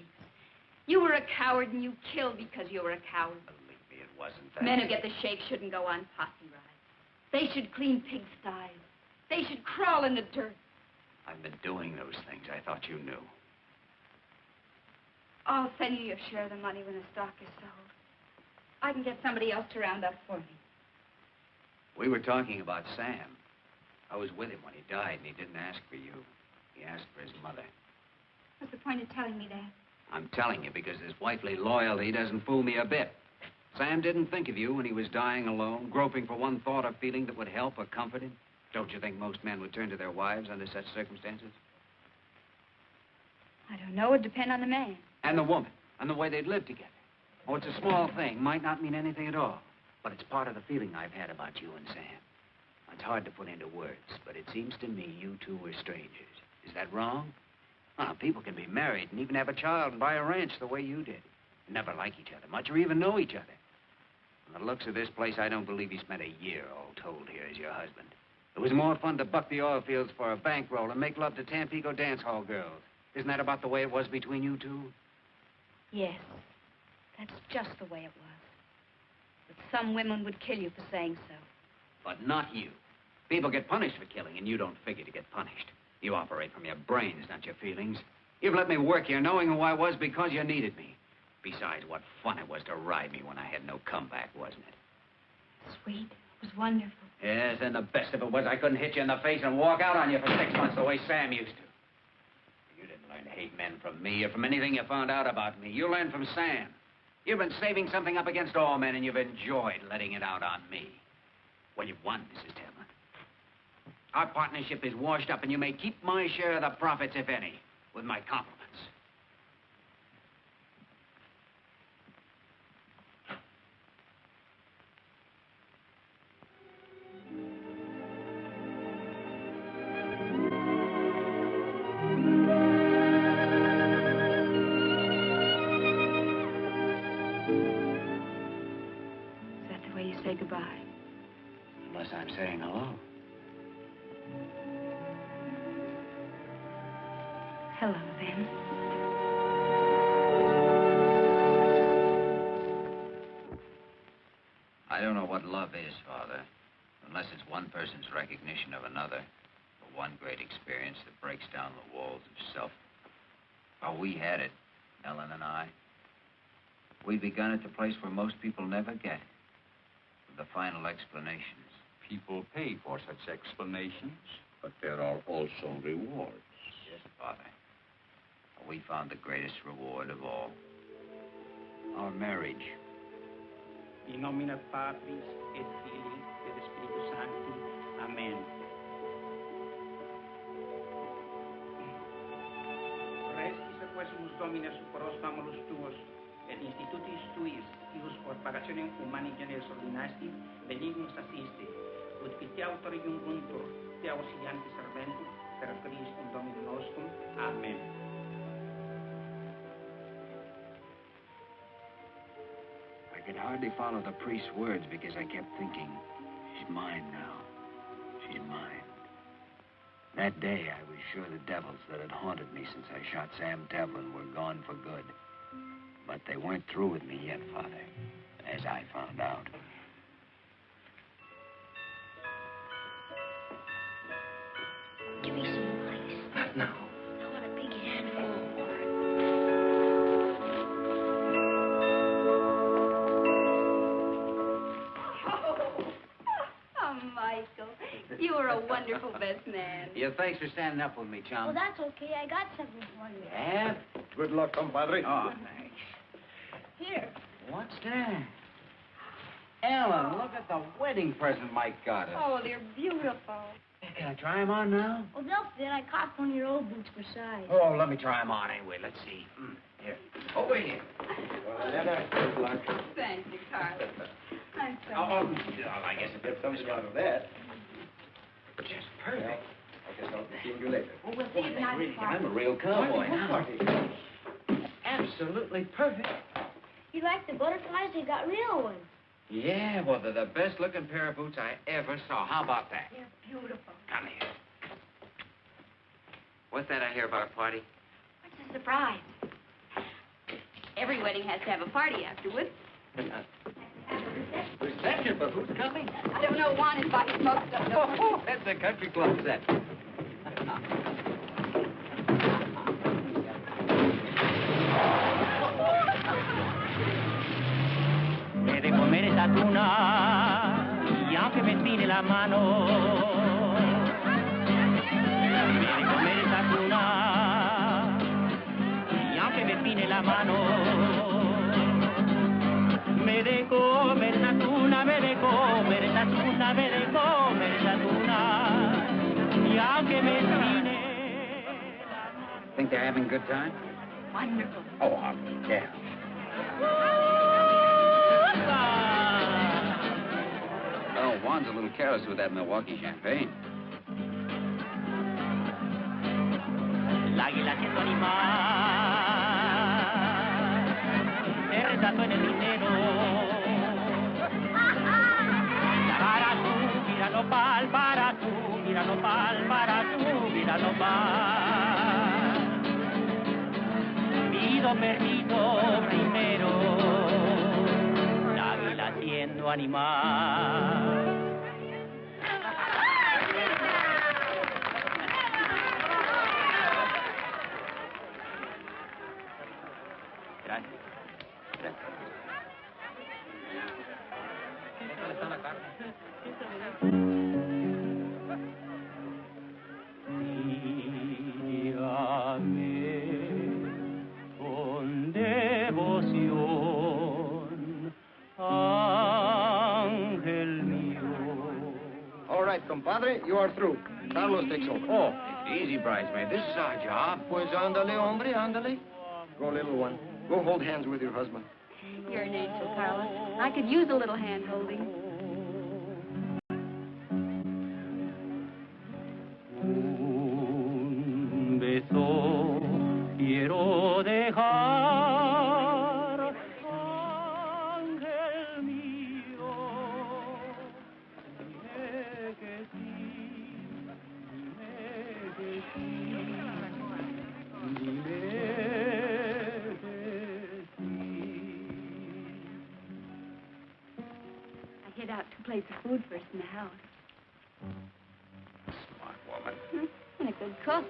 You were a coward, and you killed because you were a coward. Believe me, it wasn't that. Men who get the shakes shouldn't go on posse rides. They should clean pigsties. They should crawl in the dirt. I've been doing those things. I thought you knew. I'll send you your share of the money when the stock is sold. I can get somebody else to round up for me. We were talking about Sam. I was with him when he died, and he didn't ask for you. He asked for his mother. What's the point of telling me that? I'm telling you because his wifely loyalty doesn't fool me a bit. Sam didn't think of you when he was dying alone, groping for one thought or feeling that would help or comfort him. Don't you think most men would turn to their wives under such circumstances? I don't know. It'd depend on the man. And the woman, and the way they'd live together. Oh, it's a small thing, might not mean anything at all. But it's part of the feeling I've had about you and Sam. It's hard to put into words, but it seems to me you two were strangers. Is that wrong? Well, people can be married and even have a child and buy a ranch the way you did. And never like each other much or even know each other. From the looks of this place, I don't believe he spent a year all told here as your husband. It was more fun to buck the oil fields for a bankroll and make love to Tampico dance hall girls. Isn't that about the way it was between you two? Yes. That's just the way it was. But some women would kill you for saying so. But not you. People get punished for killing, and you don't figure to get punished. You operate from your brains, not your feelings. You've let me work here knowing who I was because you needed me. Besides, what fun it was to ride me when I had no comeback, wasn't it? Sweet. It was wonderful. Yes, and the best of it was I couldn't hit you in the face and walk out on you for 6 months the way Sam used to. You didn't learn to hate men from me or from anything you found out about me. You learned from Sam. You've been saving something up against all men, and you've enjoyed letting it out on me. Well, you've won, Mrs. Tevlin. Our partnership is washed up, and you may keep my share of the profits, if any, with my compliments. Is that the way you say goodbye? Unless I'm saying hello. Hello, then. I don't know what love is, Father, unless it's one person's recognition of another, or one great experience that breaks down the walls of self. Oh, we had it, Ellen and I. We'd begun at the place where most people never get, with the final explanations. People pay for such explanations, but there are also rewards. Yes, Father. We found the greatest reward of all. Our marriage. In nomine Patris et Filii et Spiritus Sancti. Amen. Restis quesumus Domine superos famulus tuos, et institutis tuis, ius por pagationem humani generis ordinasti, benignus assiste, ut pite autorium untur, te auxilianti serventur, per Christum Dominum nostrum. Amen. I could hardly follow the priest's words because I kept thinking, she's mine now. She's mine. That day, I was sure the devils that had haunted me since I shot Sam Tevlin were gone for good. But they weren't through with me yet, Father, as I found out. Give me some ice. Not now. I want a big handful. Oh, Michael, you were a wonderful best man. Yeah, thanks for standing up with me, chum. Well, that's okay. I got something for you. Yeah? Good luck, compadre. Oh, thanks. Here. What's that? Ellen, look at the wedding present Mike got us. Oh, they're beautiful. Can I try them on now? Well, they'll fit. I caught one of your old boots for size. Oh, let me try them on anyway. Let's see. Here. Over here. Good luck. Thank you, Carlos. I'm so I guess a bit something out of that. Just perfect. I guess I'll be seeing you later. Well, we'll see you tonight. Really, I'm a real cowboy now. Party. Absolutely perfect. You like the butterflies? They got real ones. Yeah, well, they're the best-looking pair of boots I ever saw. How about that? They're beautiful. Come here. What's that I hear about a party? What's the surprise? Every wedding has to have a party afterwards. Reception, but who's coming? I don't know. Juan invited most of them. Oh, that's the country club set. He de comer esa tuna y aunque me tire la mano, he de comer esa tuna y aunque me tire la mano, me de comer esa tuna, me de comer esa tuna, me de comer esa tuna y aunque me tire. Think they're having a good time? Wonderful. Oh, I'll be damned. Oh, Juan's a little careless with that Milwaukee champagne. El águila siendo animal, se retrató en el dinero. Para tú, mira nopal, para tú, mira nopal, para tú, mira nopal. Pido permiso primero, el águila siendo animal. Gracias. Padre, you are through. Carlos takes over. Oh, easy, bridesmaid. This is our job. Pues ándale, hombre, ándale. Go, little one. Go hold hands with your husband. You're an angel, Carlos. I could use a little hand-holding. Un beso quiero dejar, ángel mío, dime que sí, dime que sí, dime que sí. I hid out 2 plates of food first in the house. Smart woman. And a good cook.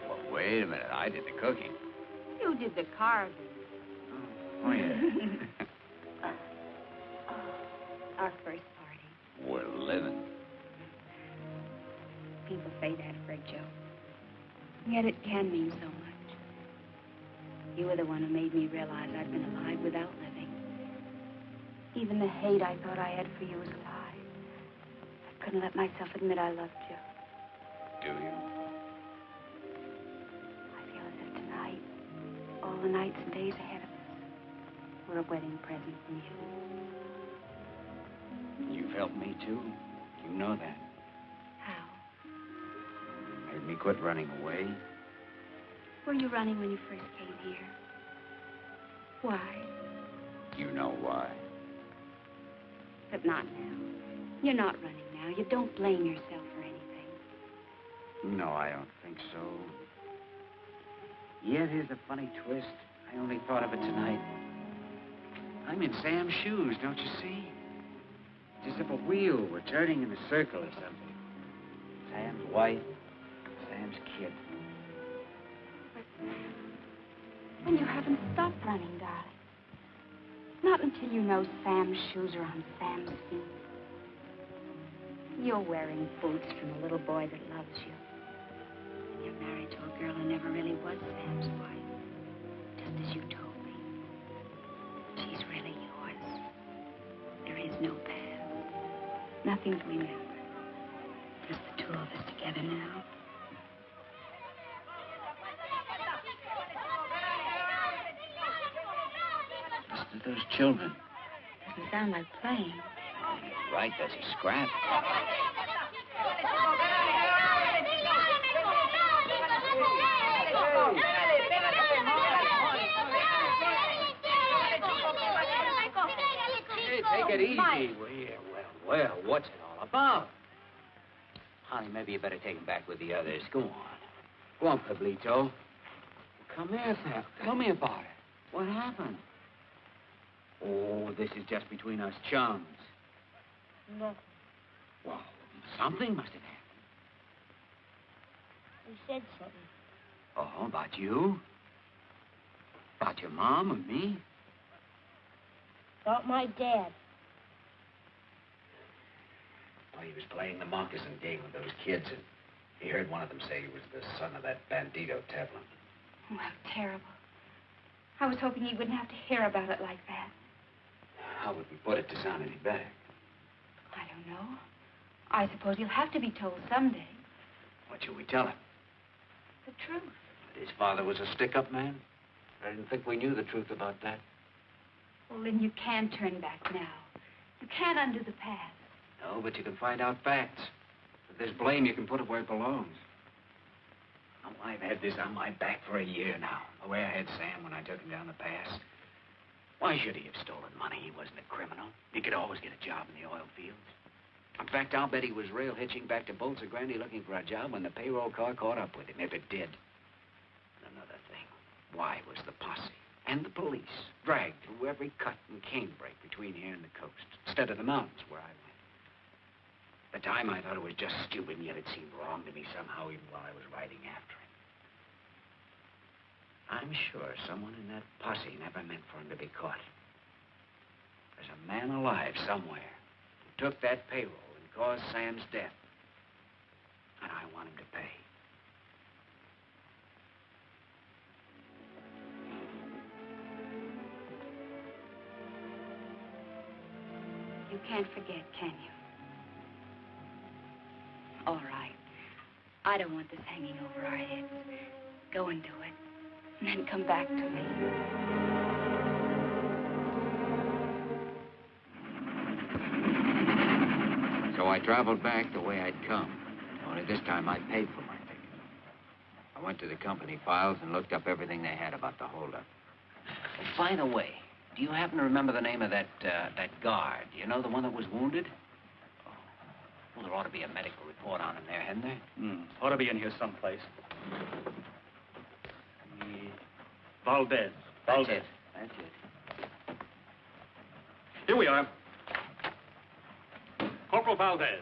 Well, wait a minute. I did the cooking. You did the carving. Oh, yeah. Our first party. We're living. People say that for a joke. Yet it can mean so much. You were the one who made me realize I'd been alive without living. Even the hate I thought I had for you was a lie. I couldn't let myself admit I loved you. Do you? I feel as if tonight, all the nights and days ahead of us, were a wedding present from you. You've helped me, too. You know that. How? Made me quit running away. Were you running when you first came here? Why? You know why. But not now. You're not running now. You don't blame yourself for anything. No, I don't think so. Yet here's the funny twist. I only thought of it tonight. I'm in Sam's shoes, don't you see? It's as if a wheel were turning in a circle or something. Sam's wife, Sam's kid. But Sam, when you haven't stopped running, darling. Not until you know Sam's shoes are on Sam's feet. You're wearing boots from a little boy that loves you. And you're married to a girl who never really was Sam's wife. Just as you told me. She's really yours. There is no past. Nothing to remember. Just the 2 of us together now. Listen to those children. Doesn't sound like playing. Right, does he scrap? Hey, take it easy. Well, what's it all about? Honey, maybe you better take him back with the others. Go on. Go on, Pablito. Come here, Sam. Tell me about it. What happened? Oh, this is just between us chums. No. Well, something must have happened. He said something. Oh, about you? About your mom and me? About my dad. Well, he was playing the moccasin game with those kids, and he heard one of them say he was the son of that bandito Tevlin. Oh, how terrible. I was hoping he wouldn't have to hear about it like that. How would we put it to sound any better? I don't know. I suppose he'll have to be told someday. What should we tell him? The truth. That his father was a stick-up man? I didn't think we knew the truth about that. Well, then you can turn back now. You can't undo the past. No, but you can find out facts. If there's blame, you can put it where it belongs. Oh, I've had this on my back for a year now. The way I had Sam when I took him down the pass. Why should he have stolen money? He wasn't a criminal. He could always get a job in the oil fields. In fact, I'll bet he was rail hitching back to Bolsa Grande looking for a job when the payroll car caught up with him, if it did. And another thing, why was the posse and the police dragged through every cut and canebrake between here and the coast, instead of the mountains where I went? At the time, I thought it was just stupid, and yet it seemed wrong to me somehow, even while I was riding after him. I'm sure someone in that posse never meant for him to be caught. There's a man alive somewhere who took that payroll and caused Sam's death. And I want him to pay. You can't forget, can you? All right. I don't want this hanging over our heads. Go and do it, and then come back to me. So I traveled back the way I'd come. Only this time I paid for my ticket. I went to the company files and looked up everything they had about the holdup. Oh, by the way, do you happen to remember the name of that guard? You know, the one that was wounded? Oh. Well, there ought to be a medical report on him there, hadn't there? Ought to be in here someplace. Valdez. That's it. That's it. Here we are. Corporal Valdez.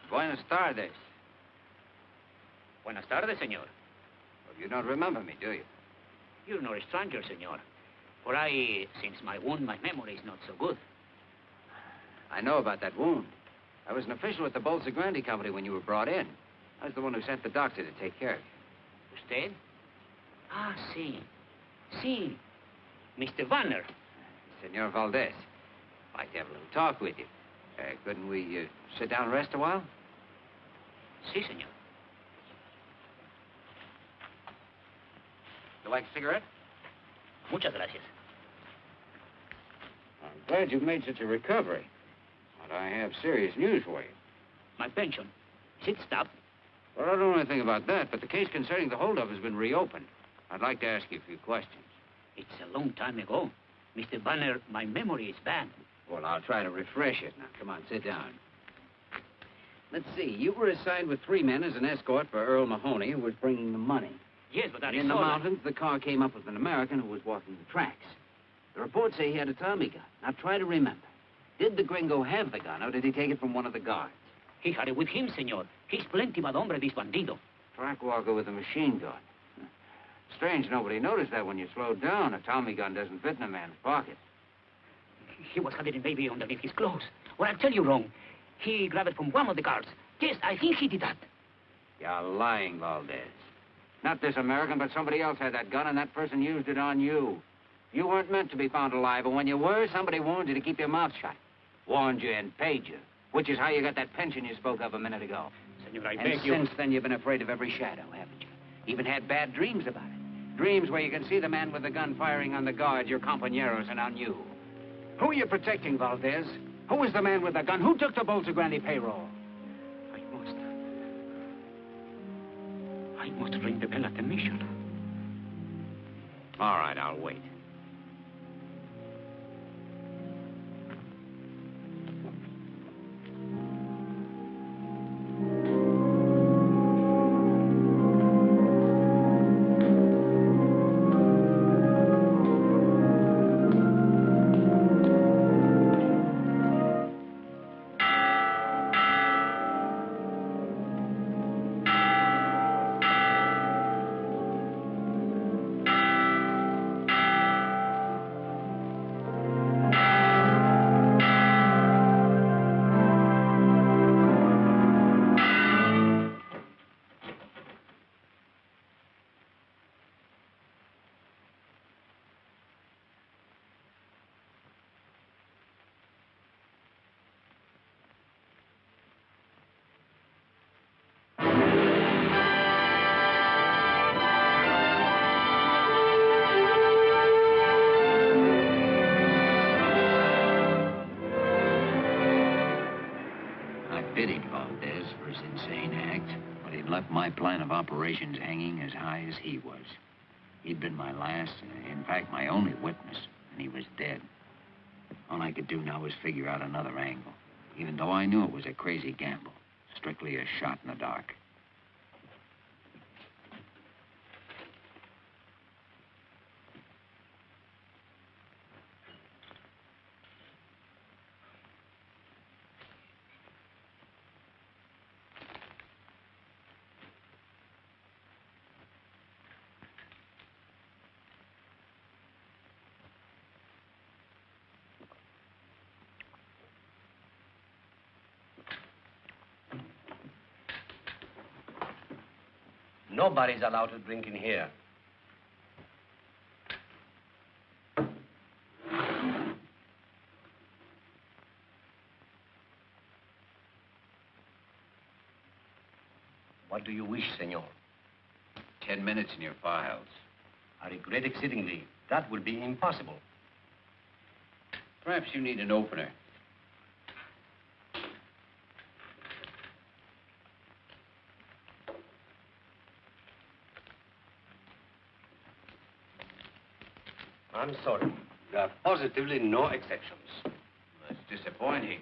Buenas tardes. Buenas tardes, señor. Well, you don't remember me, do you? You're not a stranger, señor. For since my wound, my memory is not so good. I know about that wound. I was an official at the Bolsa Grande Company when you were brought in. I was the one who sent the doctor to take care of you. Usted? Ah, sí. Sí. Mr. Vanner. Senor Valdez. I'd like to have a little talk with you. Couldn't we sit down and rest a while? Sí, señor. You like a cigarette? Muchas gracias. I'm glad you've made such a recovery. But I have serious news for you. My pension. Is it stopped? Well, I don't know anything about that, but the case concerning the holdup has been reopened. I'd like to ask you a few questions. It's a long time ago. Mr. Banner, my memory is bad. Well, I'll try to refresh it. Now, come on, sit down. Let's see. You were assigned with 3 men as an escort for Earl Mahoney, who was bringing the money. Yes, but that is in the all mountains, the car came up with an American who was walking the tracks. The reports say he had a Tommy gun. Now, try to remember. Did the gringo have the gun, or did he take it from one of the guards? He had it with him, señor. He's plenty bad hombre, this bandido. Track walker with a machine gun. Strange nobody noticed that when you slowed down. A Tommy gun doesn't fit in a man's pocket. He was having a baby underneath his clothes. Well, I'll tell you wrong. He grabbed it from one of the guards. Yes, I think he did that. You're lying, Valdez. Not this American, but somebody else had that gun, and that person used it on you. You weren't meant to be found alive, and when you were, somebody warned you to keep your mouth shut. Warned you and paid you, which is how you got that pension you spoke of a minute ago. Senor, I and beg you... since then, you've been afraid of every shadow, haven't you? Even had bad dreams about it. Dreams where you can see the man with the gun firing on the guards, your compañeros, and on you. Who are you protecting, Valdez? Who was the man with the gun? Who took the Bolsa Grande payroll? I must ring the bell at the mission. All right, I'll wait. My plan of operations hanging as high as he was. He'd been my last, in fact, my only witness, and he was dead. All I could do now was figure out another angle, even though I knew it was a crazy gamble, strictly a shot in the dark. Nobody's allowed to drink in here. What do you wish, senor? 10 minutes in your files. I regret exceedingly. That will be impossible. Perhaps you need an opener. I'm sorry. There are positively no exceptions. That's disappointing.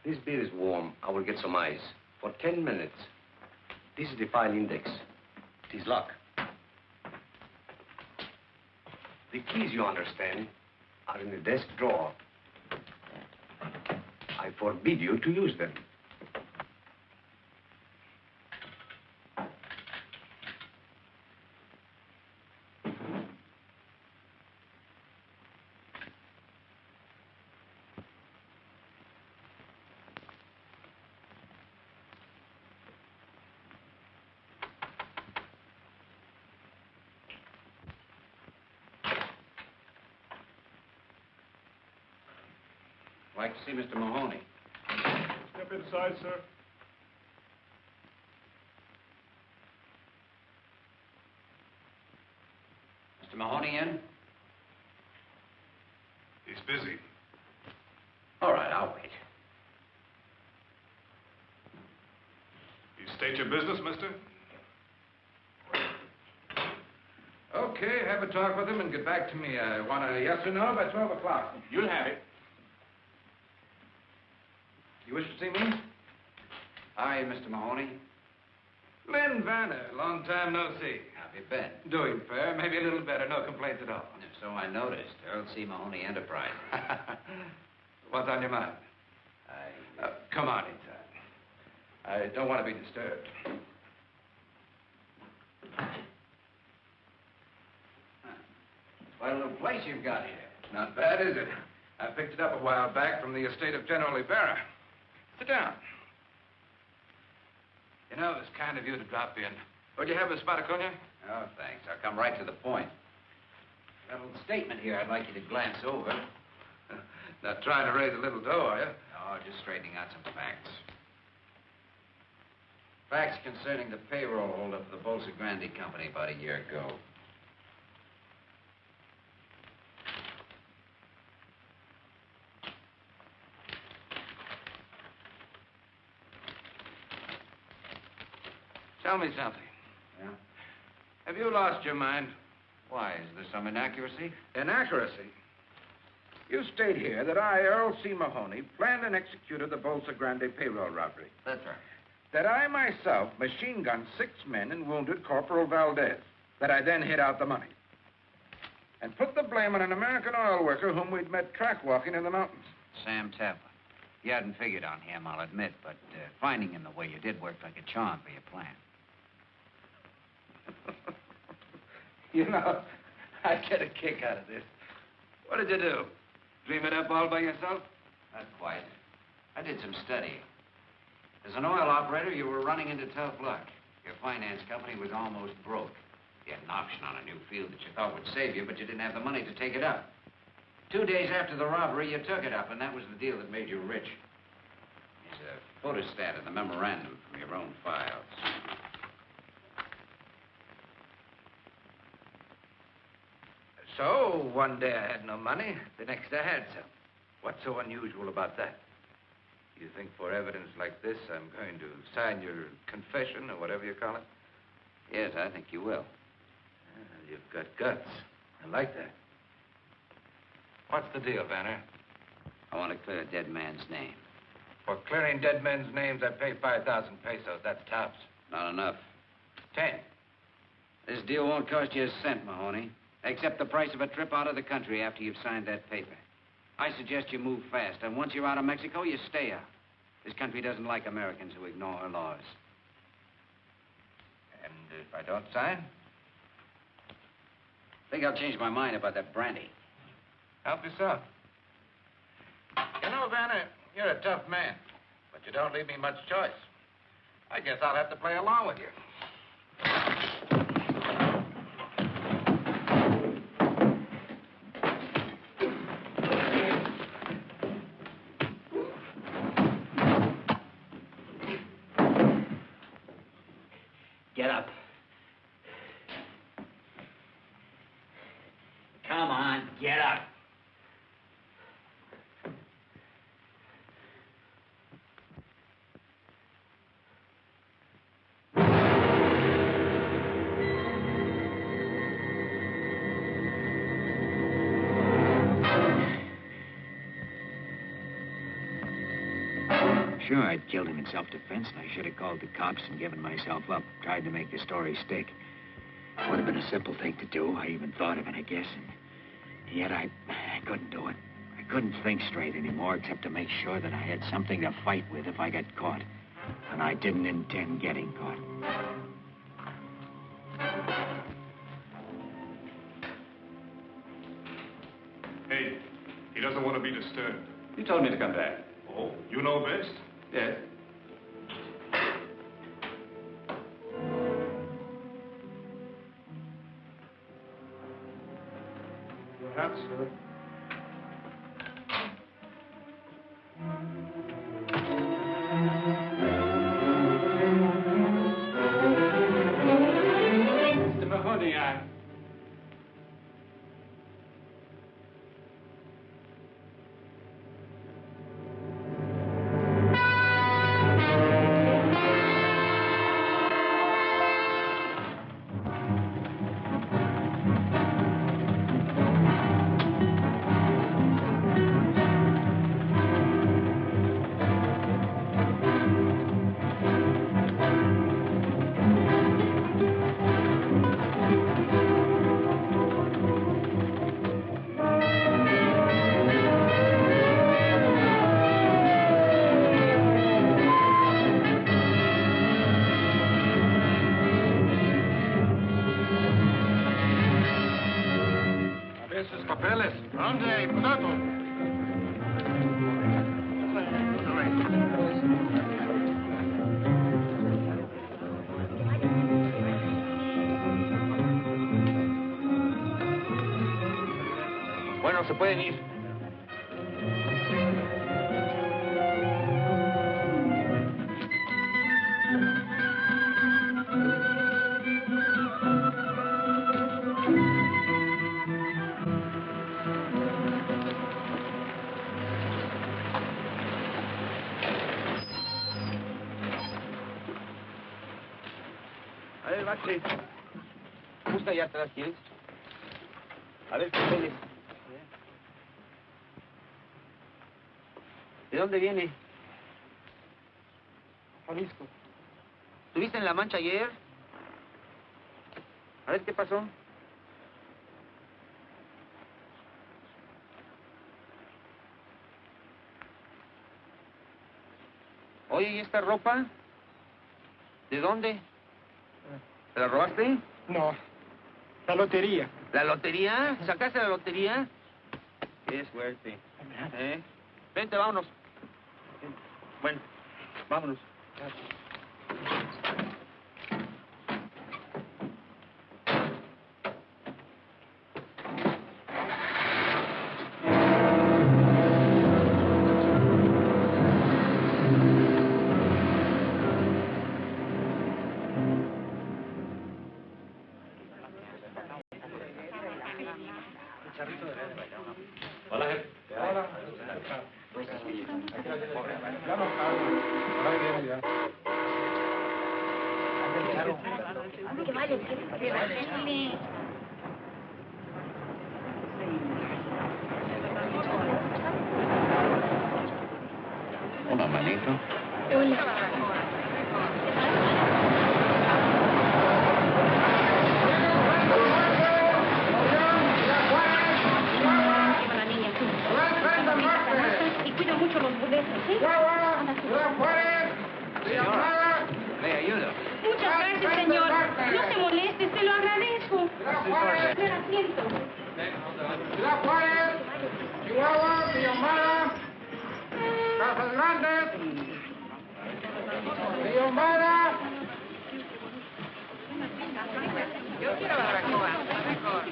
This beer is warm. I will get some ice. For 10 minutes. This is the file index. It is locked. The keys, you understand, are in the desk drawer. I forbid you to use them. Like to see Mr. Mahoney. Step inside, sir. Mr. Mahoney in? He's busy. All right, I'll wait. You state your business, mister? Okay, have a talk with him and get back to me. I want a yes or no by 12 o'clock. You'll have it. You wish to see me? Hi, Mr. Mahoney. Lynn Vanner, long time no see. How have you been? Doing fair, maybe a little better, no complaints at all. So I noticed. Earl C. Mahoney Enterprise. What's on your mind? Come on inside. I don't want to be disturbed. Quite a little place you've got here. Not bad, is it? I picked it up a while back from the estate of General Ibarra. Sit down. You know, it's kind of you to drop in. Would you have a spot of cognac? Oh, thanks. I'll come right to the point. Got a little statement here I'd like you to glance over. Not trying to raise a little dough, are you? No, just straightening out some facts. Facts concerning the payroll holdup of the Bolsa Grande Company about a year ago. Tell me something. Yeah? Have you lost your mind? Why, is there some inaccuracy? Inaccuracy? You state here that I, Earl C. Mahoney, planned and executed the Bolsa Grande payroll robbery. That's right. That I myself machine-gunned 6 men and wounded Corporal Valdez. That I then hid out the money. And put the blame on an American oil worker whom we'd met track-walking in the mountains. Sam Tapper. You hadn't figured on him, I'll admit, but finding him the way you did worked like a charm for your plan. You know, I get a kick out of this. What did you do? Dream it up all by yourself? Not quite. I did some studying. As an oil operator, you were running into tough luck. Your finance company was almost broke. You had an option on a new field that you thought would save you, but you didn't have the money to take it up. 2 days after the robbery, you took it up, and that was the deal that made you rich. Here's a photostat of the memorandum from your own files. So, one day I had no money, the next I had some. What's so unusual about that? You think for evidence like this, I'm going to sign your confession, or whatever you call it? Yes, I think you will. You've got guts. I like that. What's the deal, Vanner? I want to clear a dead man's name. For clearing dead men's names, I pay 5,000 pesos. That's tops. Not enough. 10. This deal won't cost you a cent, Mahoney. Except the price of a trip out of the country after you've signed that paper. I suggest you move fast, and once you're out of Mexico, you stay out. This country doesn't like Americans who ignore her laws. And if I don't sign? I think I'll change my mind about that brandy. Help yourself. You know, Vanner, you're a tough man, but you don't leave me much choice. I guess I'll have to play along with you. Get up. Come on, get up. Sure, I'd killed him in self-defense, and I should have called the cops and given myself up, tried to make the story stick. Would have been a simple thing to do. I even thought of it, I guess, and yet I couldn't do it. I couldn't think straight anymore, except to make sure that I had something to fight with if I got caught. And I didn't intend getting caught. Hey, he doesn't want to be disturbed. You told me to come back. Oh, you know best? Yes. Your hat, sir. Mr. Mahoney, Papeles. ¿Dónde, Potato? Bueno, se pueden ir. A ver, Bache. Busca allá atrás, ¿quieres? A ver, papeles. ¿De dónde viene? Jalisco. ¿Estuviste en La Mancha ayer? A ver, ¿qué pasó? Oye, ¿y esta ropa? ¿De dónde? ¿Te la robaste? No, la lotería. ¿La lotería? ¿Sacaste la lotería? Qué suerte. Vente, vámonos. Bueno, vámonos. Hola, jefe. Hola. Ya no salgo. Ahora viene ya. Que vaya, que vaya. Hola, manito. Y cuida mucho los boletos, ¿sí? Le ayudo. Muchas gracias, señor. No se moleste, se lo agradezco. Primer asiento. Ciudad Juárez, Chihuahua, Villahumada, Casas Grandes. Xiomara. Yo quiero barbacoa, mejor.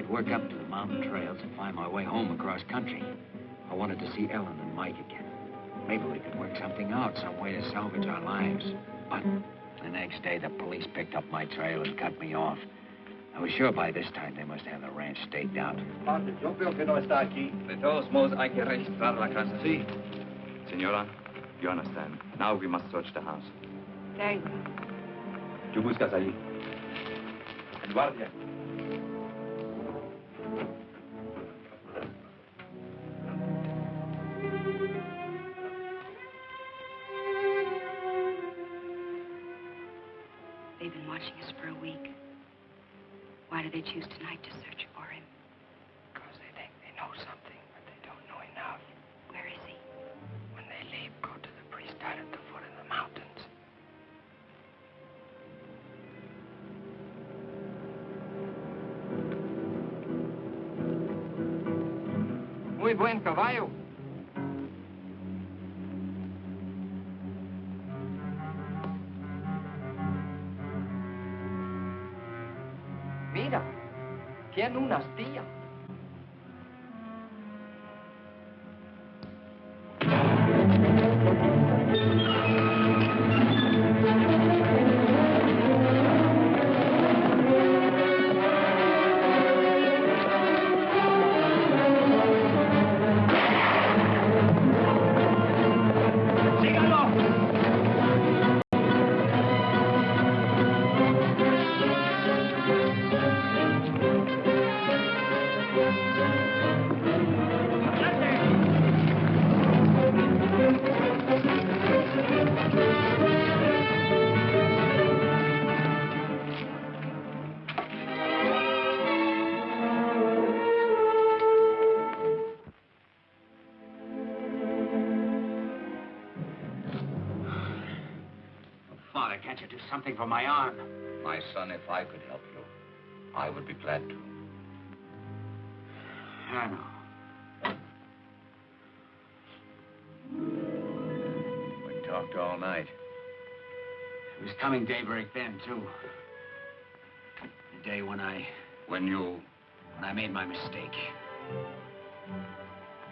Work up to the mountain trails and find my way home across country. I wanted to see Ellen and Mike again. Maybe we could work something out, some way to salvage our lives. But the next day, the police picked up my trail and cut me off. I was sure by this time they must have the ranch staked out. Yo creo que no está aquí. De todos modos, hay que registrar la casa. Sí. Señora, you understand. Now we must search the house. Thank you. ¿Qué buscas allí? El guardia. They've been watching us for a week. Why do they choose tonight to search for him? Because they think they know something, but they don't know enough. Where is he? When they leave, go to the priest down at the foot of the mountains. Muy buen caballo. Mira, tiene una astilla. can't you do something for my arm? My son, if I could help you, I would be glad to. I know. We talked all night. It was coming daybreak then, too. The day when I... When I made my mistake.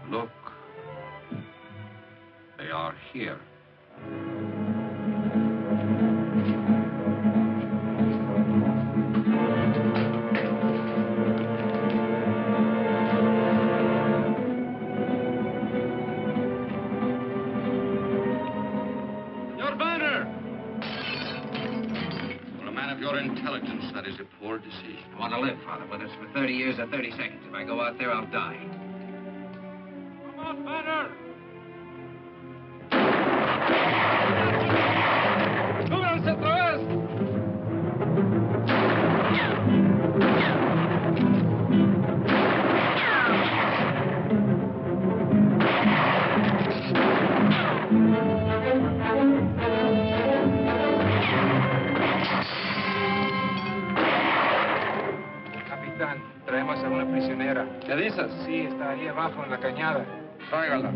Look. They are here. Your banner! For a man of your intelligence, that is a poor decision. I want to live, Father, whether it's for 30 years or 30 seconds. If I go out there, I'll die. Come on, banner! ¡Súbanse otra vez! Capitán, traemos a una prisionera. ¿Qué dices? Sí, está ahí abajo en la cañada. Tráigala.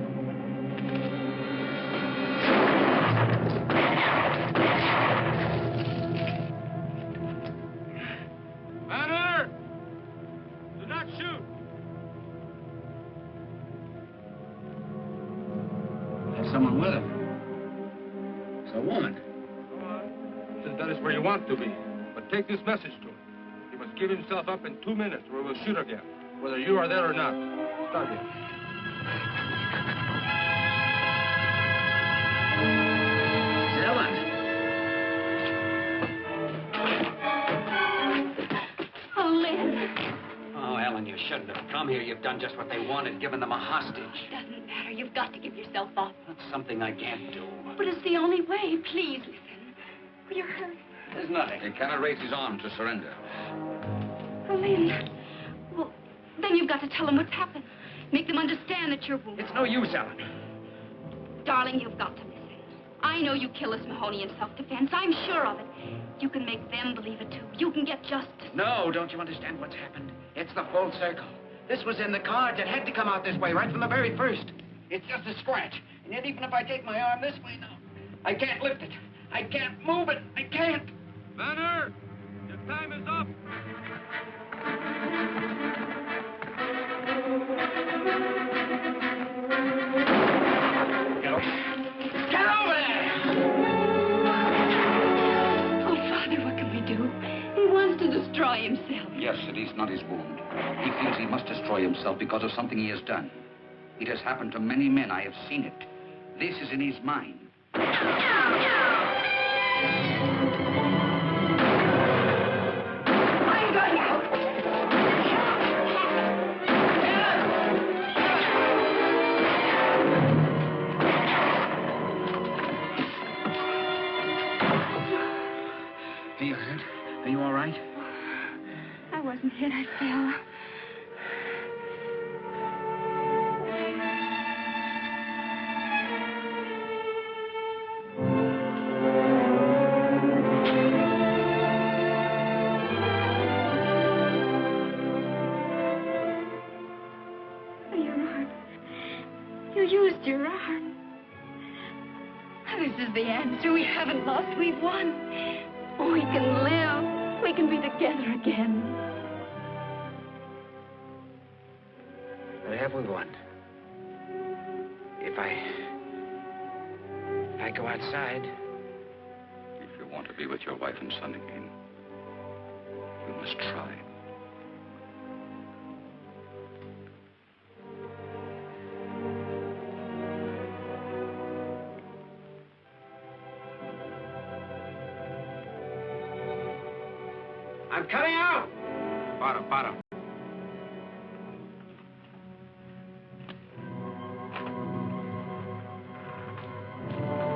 Banner! Do not shoot! There's someone with her. It's a woman. Says that is where you want to be. But take this message to him. He must give himself up in 2 minutes or we'll shoot again. Whether you are there or not. Start it. Ellen. Oh, Lynn. Oh, Ellen, you shouldn't have come here. You've done just what they wanted, given them a hostage. Doesn't matter. You've got to give yourself up. That's something I can't do. But it's the only way. Please, listen. You're hurt. There's nothing. He cannot raise his arm to surrender. Oh, Lynn. Well, then you've got to tell them what's happened. Make them understand that you're wounded. It's no use, Ellen. Darling, you've got to listen. I know you killed this Mahoney in self-defense. I'm sure of it. You can make them believe it, too. You can get justice. No, don't you understand what's happened? It's the full circle. This was in the cards. It had to come out this way right from the very first. It's just a scratch. And yet, even if I take my arm this way now, I can't lift it. I can't move it. I can't. Banner! Your time is up! Get over there! Oh, Father, what can we do? He wants to destroy himself. Yes, it is not his wound. He feels he must destroy himself because of something he has done. It has happened to many men. I have seen it. This is in his mind. I'm going out. Are you hurt? Are you all right? I wasn't hit. I fell. Your arm. You used your arm. This is the answer. We haven't lost. We've won. We can live. We can be together again. But have we won? If I go outside, If you want to be with your wife and son again, you must try. I'm cutting out. Para.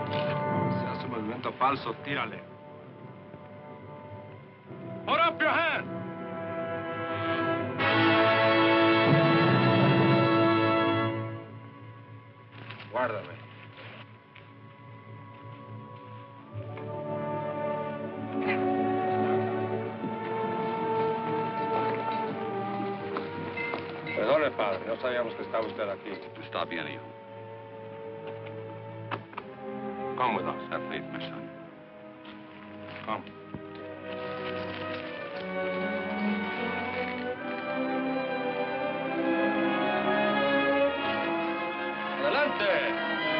Si hace un movimiento falso, tírale. Put up your hand! Guárdame. Perdone, padre, no sabíamos que estaba usted aquí. Está bien, hijo. Come with us. Have faith, my son. Come. Adelante.